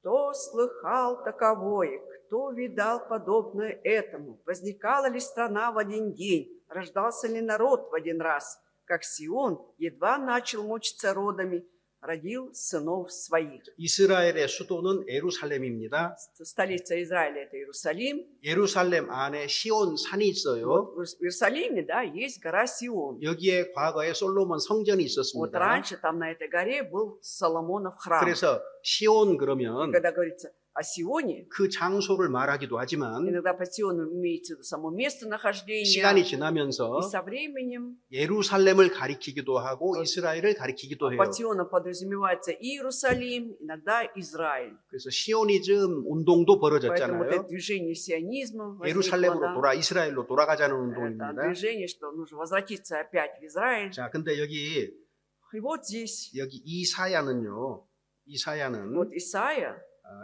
«Кто слыхал таковое? Кто видал подобное этому? Возникала ли страна в один день? Рождался ли народ в один раз? Как Сион, едва начал мучиться родами, родил сынов своих». 이스라엘의 수도는 예루살렘입니다. Столица Израиля – это Иерусалим. 예루살렘 안에 시온 산이 있어요. Вот в Иерусалиме, да, есть гора Сион. 여기에 과거에 솔로몬 성전이 Вот 있었습니다. раньше там на этой горе был Соломонов храм. 그래서 시온 그러면 Когда говорится о Сионе, 그 장소를 말하기도 하지만 иногда по Сиону имеется в виду само местонахождение. 시간이 지나면서 И со временем 예루살렘을 가리키기도 하고 이스라엘을 가리키기도 해요. под Сионом подразумевается и Иерусалим, иногда Израиль. 그래서 시오니즘 운동도 Поэтому вот это 벌어졌잖아요. движение сионизма возникло, 예루살렘으로 да. 이스라엘로 돌아가자는 Это 운동입니다. движение, что нужно возвратиться опять в Израиль. 자, 근데 여기 И вот здесь, 이사야는 вот Исаия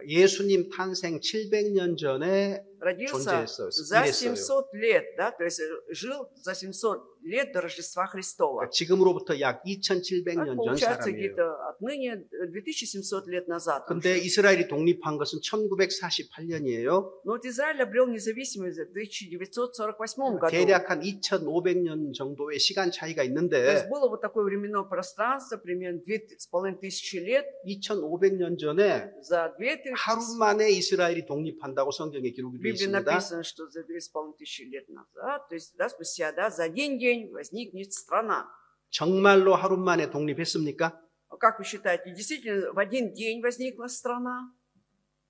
예수님 탄생 700년 전에 родился 존재했어요. за 일했어요. 700 лет, да, то есть жил за 700 лет до Рождества Христова. 그러니까 지금으로부터 약 Так 2700년 전 получается, 사람이에요. где-то отныне 2700 лет назад. он 근데 жил. 이스라엘이 독립한 것은 1948년이에요. Но вот Израиль обрел независимость в 1948 году. 대략 한 2500년 정도의 시간 차이가 То есть 있는데 было вот такое временное пространство, примерно 2500 лет. 2500년 전에 За 2000 하루 만에 이스라엘이 독립한다고 성경에 기록이 в 되어 Библии 있습니다. написано, что за 2500 лет назад, то есть да, спустя, да, за один день возникнет страна. 정말로 하루 만에 독립했습니까? А как вы считаете, действительно в один день возникла страна,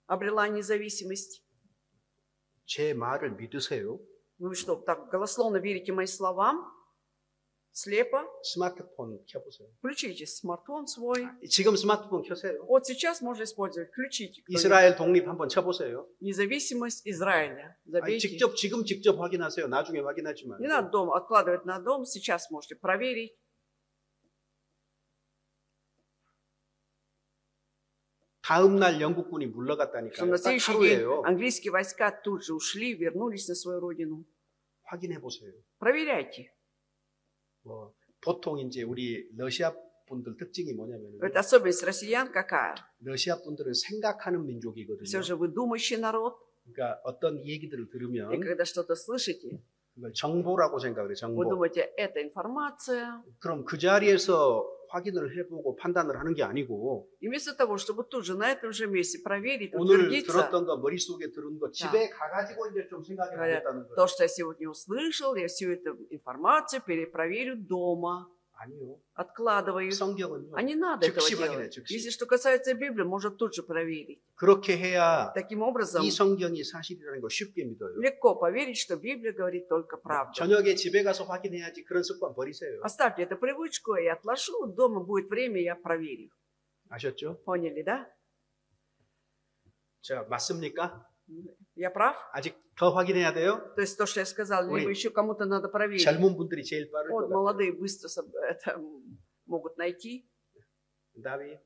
обрела независимость? 제 말을 믿으세요? Вы что, так голословно верите моим словам? Слепо? 스마트폰 켜보세요. Включите смартфон свой. 지금 스마트폰 켜세요. Вот сейчас можно использовать. Включите. кто-нибудь. 이스라엘 독립 한번 쳐보세요. Независимость Израиля. 아니, Забейте. 지금 확인하세요. 나중에 확인하지만. Не надо дома откладывать на дом. Сейчас можете проверить. 다음 날 영국군이 Что 물러갔다니까요. на 딱 следующий день 하루예요. английские войска тут же ушли, вернулись на свою родину. 확인해 보세요. Проверяйте. 뭐 보통 이제 우리 러시아 분들 특징이 뭐냐면 Это особенность россиян какая? 러시아 분들은 생각하는 민족이거든요. Все же вы думающий народ. 그러니까 어떤 얘기들을 И 들으면 когда что-то слышите, 그걸 정보라고 생각을 해요. вы 정보. думаете, это информация. 그럼 그 자리에서 확인을 해보고 판단을 하는 게 아니고 И вместо того, чтобы тут же, на этом же месте проверить, 오늘 утвердиться, 들었던 거 머릿속에 들은 거 집에 가가지고 이제 좀 생각해 говорят, 보겠다는 거예요. то, что я сегодня услышал, я всю эту информацию перепроверю дома, 아니요. откладываю. 성경은요. А не надо этого 즉시 확인해, делать. 즉시. Если что касается Библии, можно тут же проверить. 그렇게 해야 Таким образом, 이 성경이 사실이라는 걸 쉽게 믿어요. легко поверить, что Библия говорит только правду. 저녁에 집에 가서 확인해야지 그런 습관 버리세요. Оставьте эту привычку, я отложу, дома будет время, я проверю. 아셨죠? Поняли, да? 자, 맞습니까? Я прав? 아직 더 확인해야 돼요? То есть то, что я сказал, Ой. либо еще кому-то надо проверить. 젊은 분들이 제일 빠를 것 Вот 같아요. молодые быстро это могут найти. 다윗,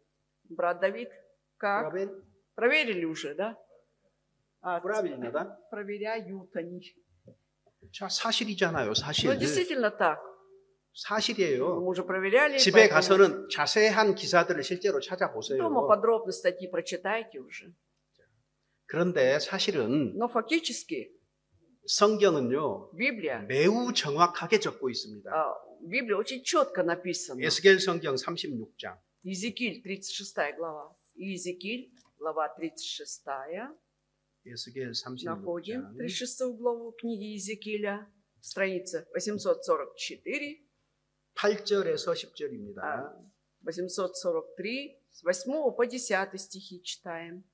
Брат Давид, как? 브라벤, Проверили уже, да? 브라벤이다. Проверяют они. 자, 사실이잖아요. Ну, 사실. действительно так. 사실이에요. Мы уже проверяли. 집에 поэтому 가서는 자세한 기사들을 실제로 찾아보세요. дома подробно статьи прочитайте уже. 그런데 사실은 Но фактически 성경은요, Библия, 매우 정확하게 적고 있습니다. в Библии очень четко написано. 에스겔 성경 36장. Иезекииль, 36 глава. Иезекииль, глава 36. 에스겔 Находим 36장. 36 главу книги Иезекииля, страница 844. 8절에서 10절입니다. 843, с 8 по 10 стихи читаем.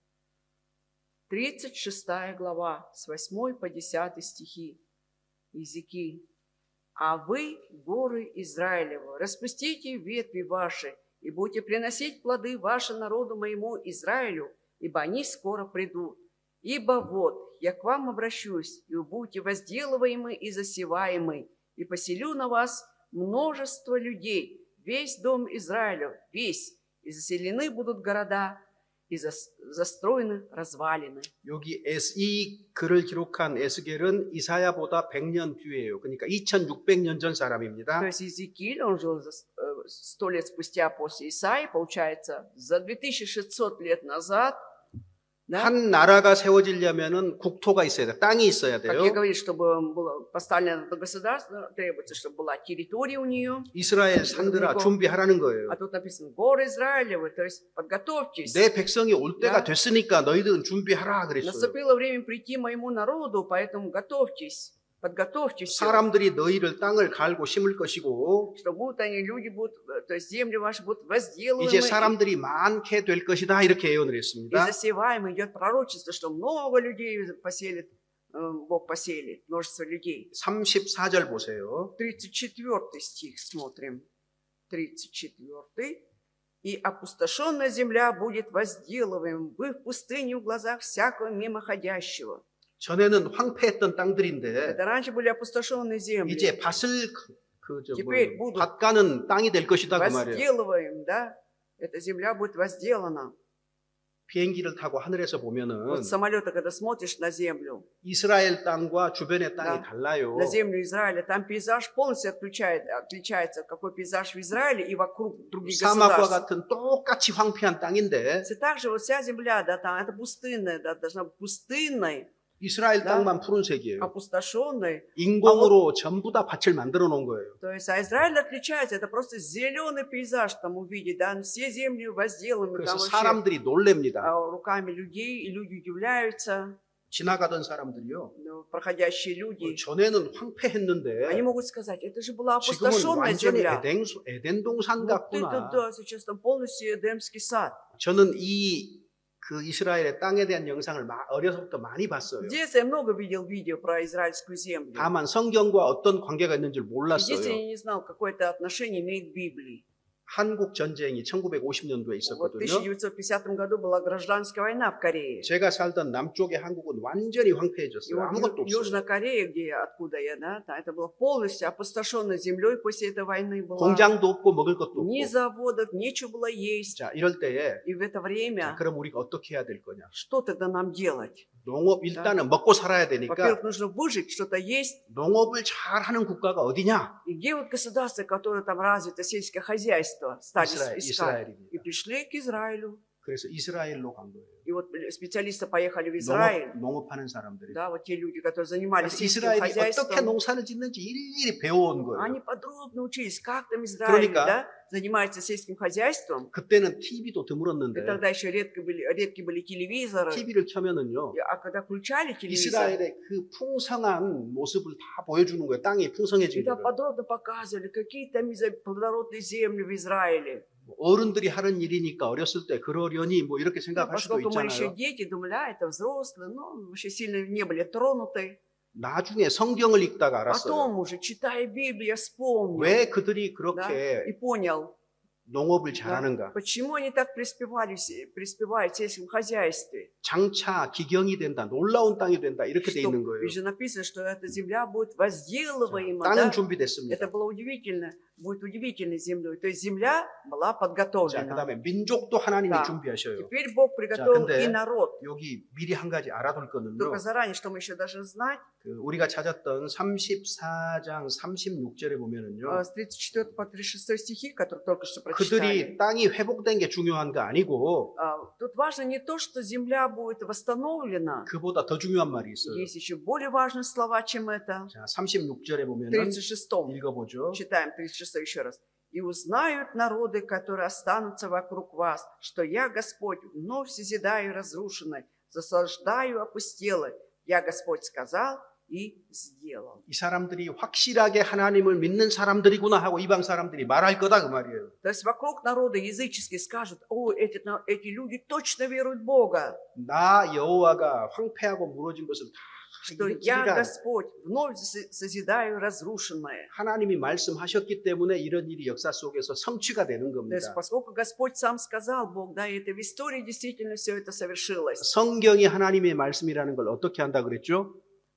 36 глава, с 8 по 10 стихи. Языки. «А вы, горы Израилева, распустите ветви ваши, и будете приносить плоды ваши народу моему Израилю, ибо они скоро придут. Ибо вот, я к вам обращусь, и вы будете возделываемы и засеваемы, и поселю на вас множество людей, весь дом Израилев, весь, и заселены будут города, и застроены развалины». 여기 이 글을 기록한 에스겔은 이사야보다 100년 뒤에요. 그러니까 2600년 전 То 사람입니다. есть Иезекииль, он жил 100 лет спустя после Исаии, получается, за 2600 лет назад. Да? 한 나라가 세워지려면은 국토가 있어야 돼. 땅이 있어야 Как я 돼요. говорил, чтобы было поставлено это государство, требуется, чтобы была территория у нее. 이스라엘 산들아 준비하라는 거예요. А тут написано горы Израилевы, то есть подготовьтесь. 내 백성이 올 때가 Да. 됐으니까 너희들은 준비하라 그랬어요. Наступило время прийти моему народу, поэтому готовьтесь, подготовьте все. 사람들이 너희를 땅을 갈고 심을 것이고 Что будут они, люди будут, то есть земли ваши будут возделываемы 이제 사람들이 많게 될 것이다 이렇게 예언을 и 했습니다. засеваемы. Идет пророчество, что много людей поселит, Бог поселит, множество людей. 34절 보세요. 34 стих смотрим. 34. «И опустошенная земля будет возделываем, вы в пустыне в глазах всякого мимоходящего». 전에는 황폐했던 땅들인데 Это раньше были опустошенные земли. 이제 밭을 Теперь будут 밭 가는 땅이 될 것이다 그 말이에요. возделываем, да? Эта земля будет возделана. 비행기를 타고 하늘에서 Вот 보면은 с самолета, когда смотришь на землю, 이스라엘 땅과 주변의 땅이 Да. 달라요. на землю Израиля, там пейзаж полностью отличается, какой пейзаж в Израиле и вокруг других 사막과 государств. 같은 똑같이 황폐한 땅인데 И также вот вся земля, да, там это пустынная, да, должна быть пустынной, 이스라엘 Да. 땅만 푸른색이에요. опустошенной. 인공으로 전부 다 밭을 만들어 놓은 거예요. То есть, а Израиль отличается, это просто зеленый пейзаж там увидеть, да, все земли возделаны, 그래서 там вообще 사람들이 놀랍니다. руками людей, и люди удивляются, 지나가던 사람들이요. ну, проходящие люди. 전에는 황폐했는데 Они могут сказать, это же была 지금은 опустошенная 완전히 земля. 에덴 동산 Вот 같구나. это, да, сейчас там полностью Эдемский сад. 저는 그 이스라엘의 땅에 대한 영상을 어려서부터 많이 봤어요. В детстве я много видел видео про израильскую землю. 다만 성경과 어떤 관계가 있는 줄 Единственное, 몰랐어요. я не знал, какое это отношение имеет к Библии. 한국 전쟁이 1950년도에 Вот в 있었거든요. 1950 году была гражданская война в Корее. 제가 살던 남쪽의 한국은 완전히 И 황폐해졌어요. вот 아무것도 Южная 없어요. Корея, откуда я, да, это было полностью опустошенной землей после этой войны была. 공장도 없고 먹을 것도 Ни 없고. заводов, нечего было есть. 자, 이럴 때에 И в это 자, время, 그럼 우리가 어떻게 해야 될 거냐? что тогда нам делать? 농업 일단은 먹고 살아야 되니까 Во-первых, нужно выжить, что-то есть. 농업을 잘하는 국가가 어디냐? И где вот государства, которые там развито сельское хозяйство, стали искать? И 이스라엘입니다. пришли к Израилю. 그래서 이스라엘로 간 거예요. И вот специалисты поехали в Израиль. 농업하는 사람들이. Да, вот те люди, которые занимались 그래서 сельским 이스라엘이 어떻게 хозяйством. 농사를 짓는지 일일이 배워온 거예요. Они подробно учились, как там Израиль, 그러니까 да, занимается сельским хозяйством. 그때는 TV도 И 드물었는데 тогда еще редки были телевизоры. TV를 켜면은요. А когда включали телевизор, 이스라엘의 그 풍성한 모습을 다 보여주는 거예요. 땅이 풍성해진 и там 거예요. подробно показывали, какие там плодородные земли в Израиле. 어른들이 하는 일이니까 어렸을 때 그러려니 뭐 이렇게 생각할 수도 Поскольку мы еще 있잖아요. дети, думали, это взрослые, но вообще сильно не были тронуты. 나중에 성경을 읽다가 알았어요. Потом уже, читая Библию, я вспомнил, 왜 그들이 да, 그렇게 и понял, 농업을 да, 잘하는가? почему они так преуспевают в сельском хозяйстве. 장차 기경이 된다, 놀라운 땅이 된다 이렇게 돼 있는 거예요. Ведь же написано, что эта земля будет возделываема. 땅은 Да? 준비됐습니다. Это было удивительно, будет удивительной землей. То есть земля была 자, подготовлена. 그다음에 민족도 하나님이 Да. 준비하셔요. Теперь Бог приготовил 근데 и народ. 여기 미리 한 가지 알아둘 거는요. Только заранее, что мы еще должны знать, 우리가 찾았던 34장 36절에 보면은요. с 34 по 36 стихи, которые только что прочитали. 그들이 땅이 회복된 게 중요한 거 아니고 Тут важно не то, что земля будет восстановлена. 그보다 더 중요한 말이 있어요. Есть еще более важные слова, чем это. 자, 36절에 В 보면은 36 읽어보죠. читаем 36 еще раз. «И узнают народы, которые останутся вокруг вас, что я, Господь, вновь созидаю разрушенное, засаждаю опустелое. Я, Господь, сказал, и сделал. 이 사람들이 확실하게 하나님을 믿는 사람들이구나 하고 이방 사람들이 말할 거다 그 말이에요. То есть вокруг народа языческие скажут: о, эти люди точно веруют в Бога, 나 여호와가 황폐하고 무너진 것을 다 что я, 일으키리라. Господь, вновь созидаю разрушенное. 하나님이 말씀하셨기 때문에 이런 일이 역사 속에서 성취가 되는 То есть 겁니다. поскольку Господь сам сказал, Бог, да, и это в истории действительно все это совершилось. 성경이 하나님의 말씀이라는 걸 어떻게 한다 그랬죠?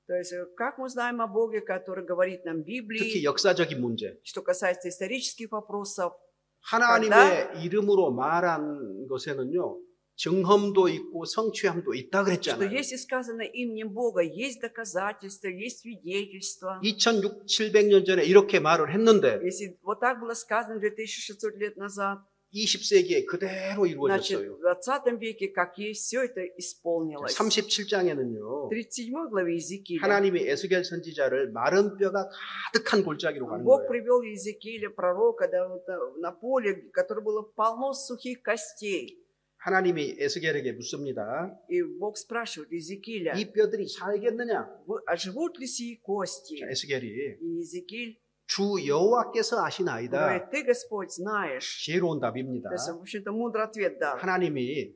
То есть как мы знаем о Боге, который говорит нам в 특히 Библии, 역사적인 문제. что касается исторических вопросов, 하나님의 이름으로 말한 것에는요, 정험도 있고 성취함도 있다 что 그랬잖아요. если сказано именем Бога, есть доказательства, есть свидетельства. 2600년 전에 이렇게 말을 했는데 Если вот так было сказано 2600 лет назад, 20세기에 그대로 значит, 이루어졌어요. в 20 веке, как есть, все это исполнилось. 37장에는요. 37 главе Иезекииля 하나님이 에스겔 선지자를 마른 뼈가 가득한 골짜기로 가는 Бог 거예요. привел Иезекииля, пророка, да, вот, на поле, которое было полно сухих костей. 하나님이 에스겔에게 묻습니다. И Бог спрашивает Иезекииля: 이 뼈들이 살겠느냐? оживут ли сии кости? 자, 에스겔이 И Иезекииль 주 여호와께서 아시나이다. говорит: ты, Господь, знаешь. 지혜로운 답입니다. То есть, в общем-то, мудрый ответ дал. 하나님이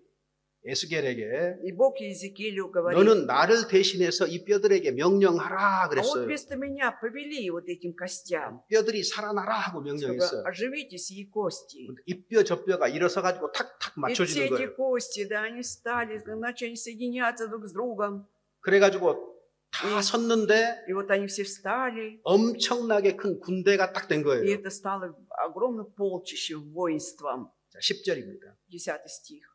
에스겔에게 И Бог Иезекиилю говорит: 너는 나를 대신해서 이 뼈들에게 명령하라 а вот 그랬어요. вместо меня повели вот этим костям, 뼈들이 살아나라 하고 чтобы 명령했어요. оживите сии кости. 이 뼈 저 뼈가 일어서 가지고 탁탁 И все 맞춰지는 эти 거예요. кости, да, они стали, начали они соединяться друг с другом. 그래가지고 다 섰는데 И вот они все встали, 엄청나게 큰 군대가 딱 된 и 거예요. это стало огромным полчищем, воинством. 자, 10절입니다. 10 стих.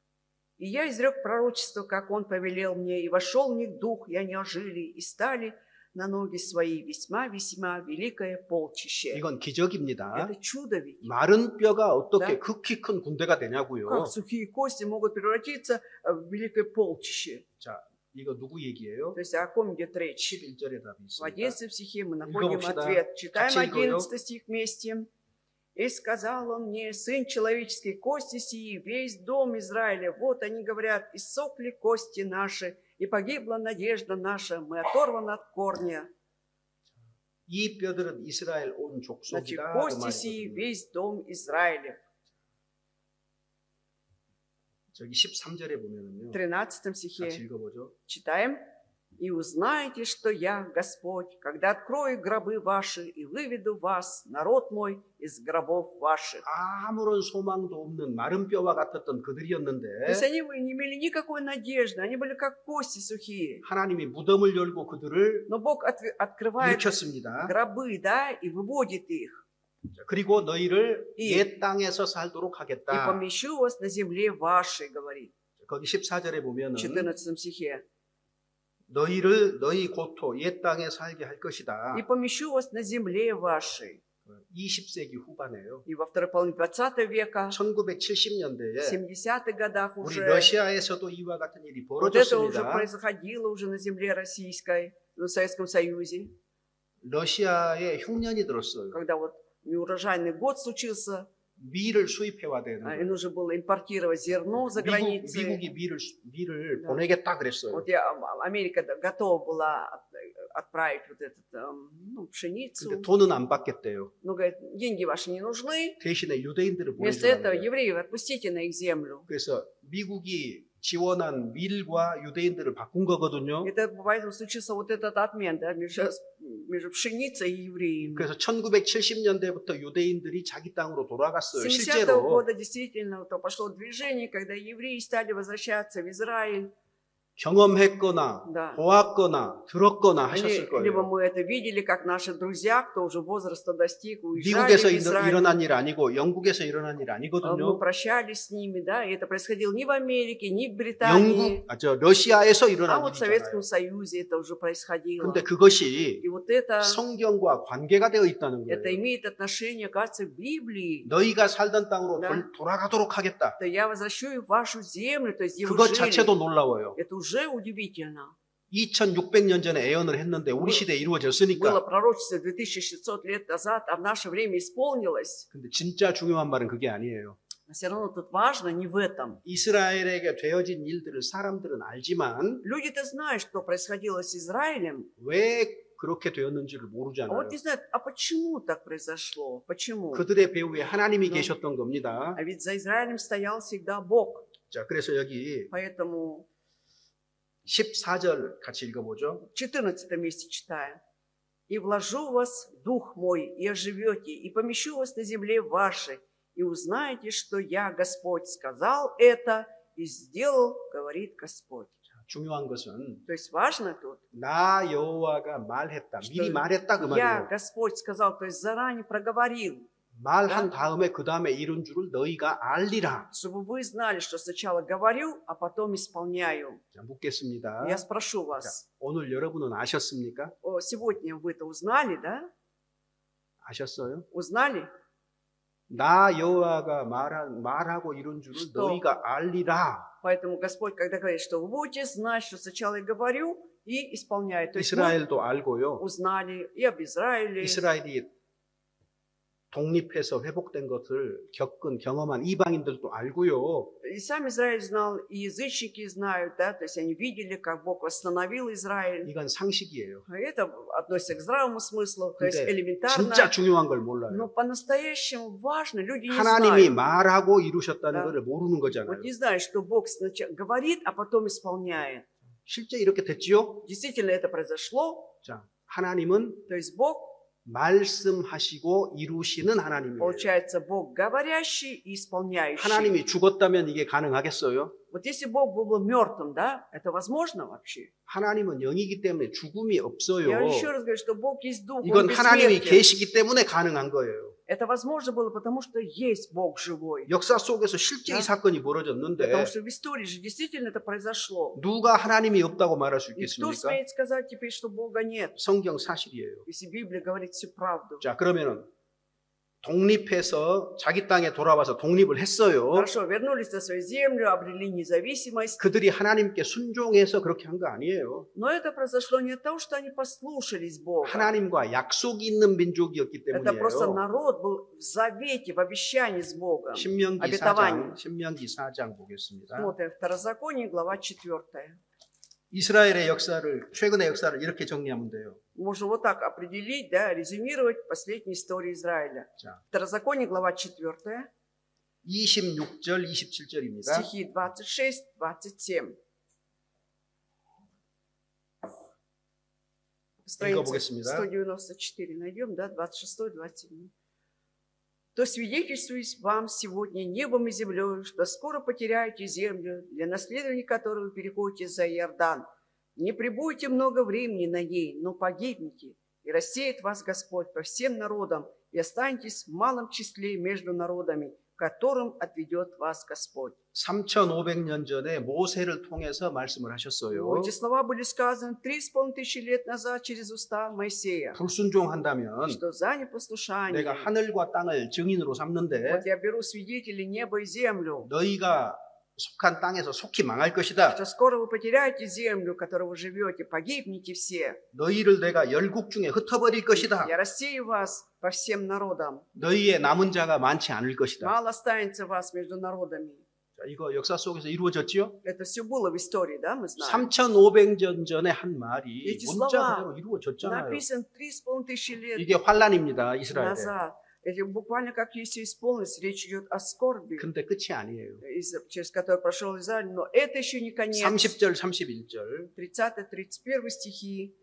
«И я изрек пророчество, как он повелел мне, и вошел в них дух, и они ожили, и стали на ноги свои весьма-весьма великое полчище». 이건 기적입니다. Это чудо ведь. 마른 뼈가 어떻게 Да. 극히 큰 군대가 되냐고요. Как сухие кости могут превратиться в великое полчище? 자, 이거 누구 얘기예요? То есть о ком идет речь? 11절에 답이 В 있습니다. 11 стихе мы находим 읽어봅시다. ответ. Читаем 같이 읽어요. 11 стих вместе. «И сказал он мне: сын человеческий, кости сии, весь дом Израиля, вот они говорят, иссохли кости наши, и погибла надежда наша, мы оторваны от корня». 이 뼈들은 이스라엘 온 Значит, 족속이다. 그 кости сии, 말이거든요. весь дом Израиля. 저기 13절에 보면은요. В 13 стихе 같이 읽어보죠. читаем. «И узнаете, что я Господь, когда открою гробы ваши и выведу вас, народ мой, из гробов ваших». 아무런 소망도 없는 마른 뼈와 같았던 То 그들이었는데 есть они не имели никакой надежды, они были как кости сухие. 하나님이 무덤을 열고 그들을 Но Бог открывает 일으켰습니다. гробы, да, и выводит их. 그리고 너희를 이- 옛 땅에서 살도록 «И 하겠다. помещу вас на земле вашей», говорит 거기 14절에 보면은 в 14 стихе. 너희를 너희 고토 옛 땅에 살게 할 것이다. «И помещу вас на земле вашей». 20세기 후반에요. И во второй половине 20 века, 1970년대에 в 70-х годах 우리 уже, 러시아에서도 이와 같은 일이 вот это уже 벌어졌습니다. происходило уже на земле российской, в Советском Союзе, 러시아에 흉년이 들었어요. когда вот неурожайный год случился, 밀을 수입해와야 되는 и 거예요. нужно было импортировать зерно за границей. 미국이 밀을 Да. 보내겠다 그랬어요. Вот Америка готова была отправить вот эту пшеницу. 근데 돈은 안 받겠대요. Но говорит: деньги ваши не нужны. 대신에 유대인들을 Вместо этого 보내주라는 거예요. евреев отпустите на их землю. 그래서 미국이 지원한 밀과 유대인들을 바꾼 거거든요. Это поэтому случился вот этот обмен, да, между пшеницей и евреями. 그래서 1970년대부터 유대인들이 자기 땅으로 С 돌아갔어요. 70-го 실제로 года действительно то пошло движение, когда евреи стали возвращаться в Израиль. 경험했거나 Да. 보았거나 들었거나 Они, 하셨을 либо 거예요. мы это видели, как наши друзья, кто уже возраста достиг, уезжали 미국에서 в Израиль. 일어난 일 아니고 영국에서 일어난 일 Мы 아니거든요. прощались с ними, да, и это происходило не в Америке, не в Британии, 러시아에서 а 일어난 вот в 일이잖아요. Советском Союзе это уже происходило. 근데 그것이 И вот это 성경과 관계가 되어 있다는 это 거예요. имеет отношение, кажется, к Библии. 너희가 살던 땅으로 Да. 돌아가도록 하겠다. То я возвращу их в вашу землю, то есть где вы 그것 жили. 자체도 놀라워요. Это уже удивительно. 2600년 전에 예언을 했는데 우리 시대에 Было 이루어졌으니까. пророчество 2600 лет назад, а в наше время исполнилось. 근데 진짜 중요한 말은 그게 아니에요. Но все равно тут важно не в этом. 이스라엘에게 되어진 일들을 사람들은 알지만 Люди-то знают, что происходило с Израилем, 왜 그렇게 되었는지를 А 모르잖아요. вот не знают, а почему так произошло? Почему? 그들의 배후에 하나님이 네. 계셨던 겁니다. А ведь за Израилем стоял всегда Бог. 자, 그래서 여기 Поэтому 14절 같이 읽어보죠. в 14 месте читаем. «И вложу в вас дух мой, и оживете, и помещу вас на земле вашей, и узнаете, что я, Господь, сказал это и сделал, говорит Господь». 중요한 것은 То есть важно тут, 나 여호와가 말했다. 미리 말했다 그 я, 말이에요. Господь, сказал, то есть заранее проговорил, 말한 다음에 그 다음에 이룬 줄을 너희가 알리라. чтобы вы знали, что сначала говорю, а потом исполняю. 자, 묻겠습니다. Я спрошу вас, 오늘 여러분은 아셨습니까? сегодня вы это узнали, да? 아셨어요? Узнали? 나 여호와가 말하고 이룬 줄을 что? 너희가 알리라. Поэтому Господь, когда говорит, что вы будете знать, что сначала я говорю и исполняю. То есть мы 이스라엘도 알고요. узнали и об Израиле. 이스라엘이 독립해서 회복된 것을 경험한 이방인들도 알고요. И сам Израиль знал, и язычники знают, да, то есть они видели, как Бог восстановил Израиль. 이건 상식이에요. Это относится к здравому смыслу, то есть 근데 элементарно. 진짜 중요한 걸 Но 몰라요. по-настоящему важно, люди не 하나님이 знают. 말하고 이루셨다는 Да. 것을 모르는 거잖아요. Вот не знают, что Бог сначала говорит, а потом исполняет. 실제 이렇게 됐지요? Действительно это произошло. 자, 하나님은 То есть Бог, 말씀하시고 이루시는 하나님이에요. получается, Бог говорящий и исполняющий. 하나님이 죽었다면 이게 가능하겠어요? Вот если Бог был бы мертвым, да, это возможно вообще? 하나님은 영이기 때문에 죽음이 없어요. Я еще раз говорю, что Бог есть Дух, Он 이건 하나님이 бессмертен. 계시기 때문에 가능한 거예요. Это возможно было, потому что есть Бог живой. 역사 속에서 실제 이 Да. 사건이 벌어졌는데 Потому что в истории же действительно это произошло. 누가 하나님이 없다고 말할 수 И кто 있겠습니까? смеет сказать теперь, что Бога нет, 성경 사실이에요. если Библия говорит всю правду? 자, 그러면은 독립해서 자기 땅에 돌아와서 독립을 했어요. Хорошо, вернулись на свою землю, обрели независимость. 그들이 하나님께 순종해서 그렇게 한 거 아니에요. Но это произошло не от того, что они послушались Бога. 하나님과 약속이 있는 민족이었기 Это просто 때문이에요. народ был в завете, в обещании с Богом. 신명기 обетование. 4장, 신명기 4장 보겠습니다. Смотрим, Второзаконие, глава 4. 이스라엘의 역사를, 최근의 역사를 이렇게 정리하면 돼요. Можно вот так определить, да, резюмировать последнюю историю Израиля. 자, Второзаконие, глава 4, 26절, 27절입니다. стихи 26, 27. Страница 읽어보겠습니다. 194 найдем, да, 26, 27. «То свидетельствуюсь вам сегодня небом и землей, что скоро потеряете землю, для наследования которой вы переходите за Иордан. Не пребудете много времени на ней, но погибнете, и рассеет вас Господь по всем народам, и останетесь в малом числе между народами, которым отведет вас Господь». 3,500년 전에 모세를 통해서 말씀을 하셨어요. Эти слова были сказаны 3500 лет назад через уста Моисея, 불순종한다면 что за непослушание, 내가 하늘과 땅을 증인으로 삼는데 вот я беру свидетелей неба и землю, 너희가 속한 땅에서 속히 망할 것이다. что скоро вы потеряете землю, в которой вы живете, погибнете все. 너희를 내가 열국 중에 흩어버릴 것이다. Я рассею вас по всем народам. 너희의 남은 자가 많지 않을 것이다. Мало останется вас между народами. 자, 이거 역사 속에서 이루어졌지요? Это все было в истории, да, мы знаем. 3,500년 전에 한 말이 эти 문자 слова 그대로 이루어졌잖아요. Написан 3500 лет 이게 환란입니다, 이스라엘에. назад. Это буквально как все исполнилось. Речь идет о скорби, 근데 끝이 아니에요. через которую прошел Израиль. Но это еще не конец. 30절, 31절. 30-31 стихи.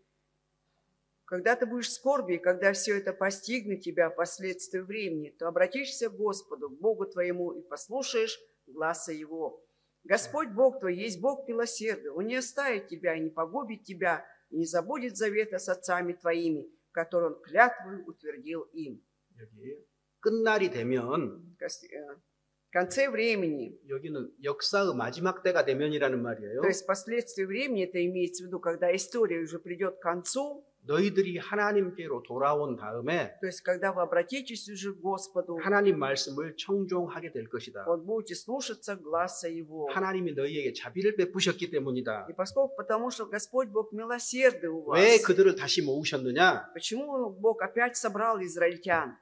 «Когда ты будешь в скорби, когда все это постигнет тебя последствия времени, то обратишься к Господу, Богу твоему, и послушаешь гласа Его. Господь Бог твой есть Бог милосердный. Он не оставит тебя и не погубит тебя, и не забудет завета с отцами твоими, который Он клятвою утвердил им». 여기 끝날이 되면 В конце времени, 여기는 역사의 마지막 때가 되면이라는 말이에요. то есть последствия времени, это имеется в виду, когда история уже придет к концу, 너희들이 하나님께로 돌아온 다음에 то есть когда вы обратитесь уже к Господу, 하나님 말씀을 청종하게 될 것이다. вот будете слушаться гласа Его. 하나님이 너희에게 자비를 베푸셨기 때문이다. И поскольку, потому что Господь Бог милосердный у вас, 왜 그들을 다시 모으셨느냐? почему Бог опять собрал израильтян?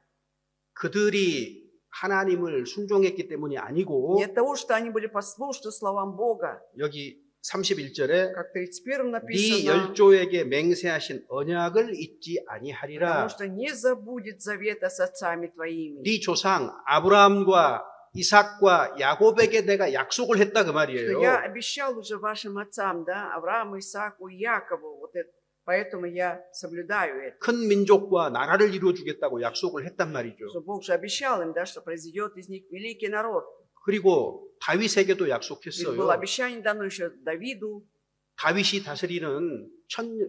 그들이 하나님을 순종했기 때문이 아니고 Не от того, что они были послушны словам Бога. 여기 31절에 как в 31 네 написано, 열조에게 맹세하신 언약을 잊지 потому 아니하리라. что не забудет завета с отцами твоими. 네 조상 아브라함과 이삭과 야곱에게 내가 약속을 했다 그 Что я 말이에요. обещал уже вашим отцам, да, Аврааму, Исааку и Якову, вот это, поэтому я соблюдаю это. 큰 민족과 나라를 이루어 주겠다고 약속을 했단 말이죠. Что Бог же обещал им, да, что произойдет из них великий народ. 그리고 다윗에게도 Ведь было 약속했어요. обещание дано еще Давиду. 다윗이 다스리는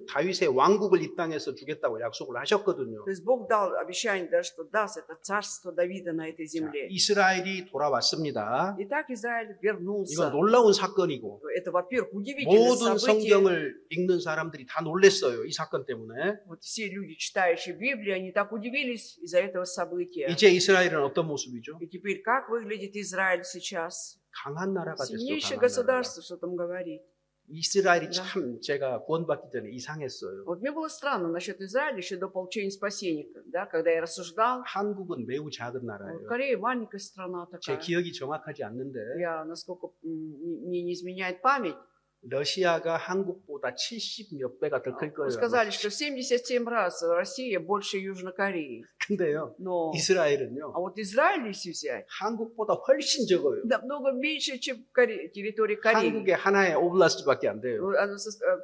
다윗의 왕국을 이 땅에서 주겠다고 약속을 하셨거든요. То есть Бог дал обещание, да, что даст это царство Давида на этой 자, земле. 이스라엘이 돌아왔습니다. Итак, Израиль 이건 вернулся. 놀라운 사건이고 Это, во-первых, удивительное 모든 событие. 성경을 읽는 사람들이 다 놀랐어요. 이 사건 때문에. Вот все люди, читающие Библию, они так удивились из-за этого события. 이제 이스라엘은 어떤 모습이죠? И теперь как выглядит Израиль сейчас? 강한 나라가 됐어요. Сильнейшее 강한 나라가. государство, что там говорить. 이스라엘이 Да. 참 제가 구원받기 전에 이상했어요. Вот мне было странно насчет Израиля еще до получения спасения, да, когда я рассуждал. 한국은 매우 작은 Вот 나라예요. Корея маленькая страна 제 такая. 기억이 정확하지 않는데 Я, насколько мне не изменяет память, 러시아가 한국보다 70 몇 배가 더 클 вы 거예요. сказали, что в 77 раз Россия больше Южной Кореи. 근데요, Но, 이스라엘은요, а вот Израиль, если взять, 한국보다 훨씬 적어요. намного меньше, чем территория Кореи. 한국의 하나의 오블라스트밖에 안 돼요. Она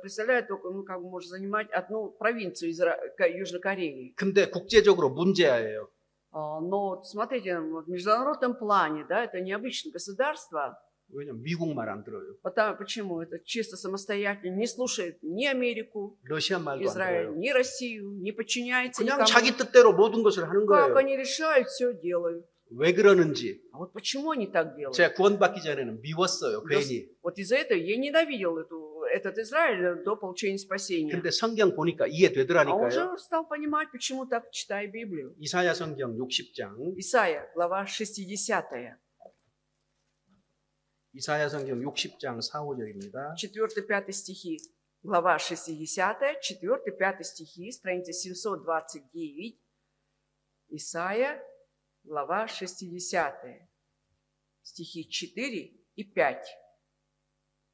представляет только, ну, как бы может занимать одну провинцию Южной Кореи. 근데 국제적으로 문제예요. Но смотрите, в международном плане, да, это необычное государство. 왜냐면 미국 말 안 들어요. Почему? Это чисто самостоятельно, не слушает ни Америку, 러시아 말도 안 Израиль, 들어요. ни Россию, не подчиняется 그냥 никому. 자기 뜻대로 모든 것을 하는 Как 거예요. они решают, все делают. 왜 그러는지 А вот почему они так делают? 제가 구원받기 전에는 미웠어요. 괜히. Вот из-за этого я ненавидел этот Израиль до получения спасения. 근데 성경 보니까 А 이해되더라니까요. уже стал понимать, почему так читаю Библию. 이사야 성경 60장. Исайя, глава 60. 이사야 성경 60장 4, 5절입니다. 4-5 стихи. Глава 60, 4-5 стихи, страница 729. Исайя, глава 60, стихи 4 и 5.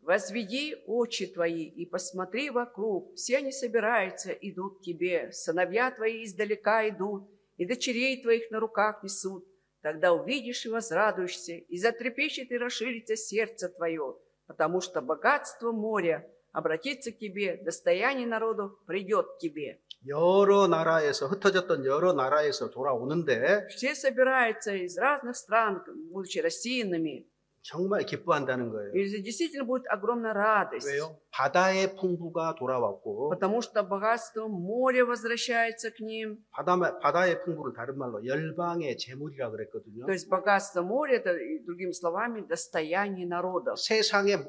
«Возведи очи твои и посмотри вокруг, все они собираются, идут к тебе, сыновья твои издалека идут, и дочерей твоих на руках несут. Тогда увидишь и возрадуешься, и затрепещет и расширится сердце твое, потому что богатство моря обратится к тебе, достояние народов придет к тебе». 여러 на라에서 흩어졌던 여러 나라에서 돌아오는데 Все собираются из разных стран, будучи рассеянными. 정말 기뻐한다는 거예요. И действительно будет огромная радость. 왜요? 바다의 풍부가 돌아왔고 Потому что богатство моря возвращается к ним. 바다의 풍부를 다른 말로 열방의 재물이라 그랬거든요. То есть богатство моря, это, другими словами, достояние народов. 세상의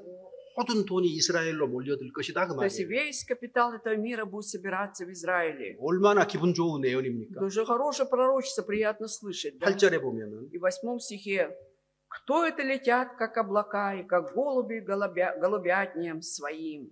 모든 돈이 이스라엘로 몰려들 것이다 그 То есть 말이에요. весь капитал этого мира будет собираться в Израиле. 얼마나 기분 좋은 내용입니까? Это уже хорошее пророчество, приятно слышать. Да? 8절에 보면은 И в 8 стихе. «Кто это летят, как облака, и как голуби голубятням своим?»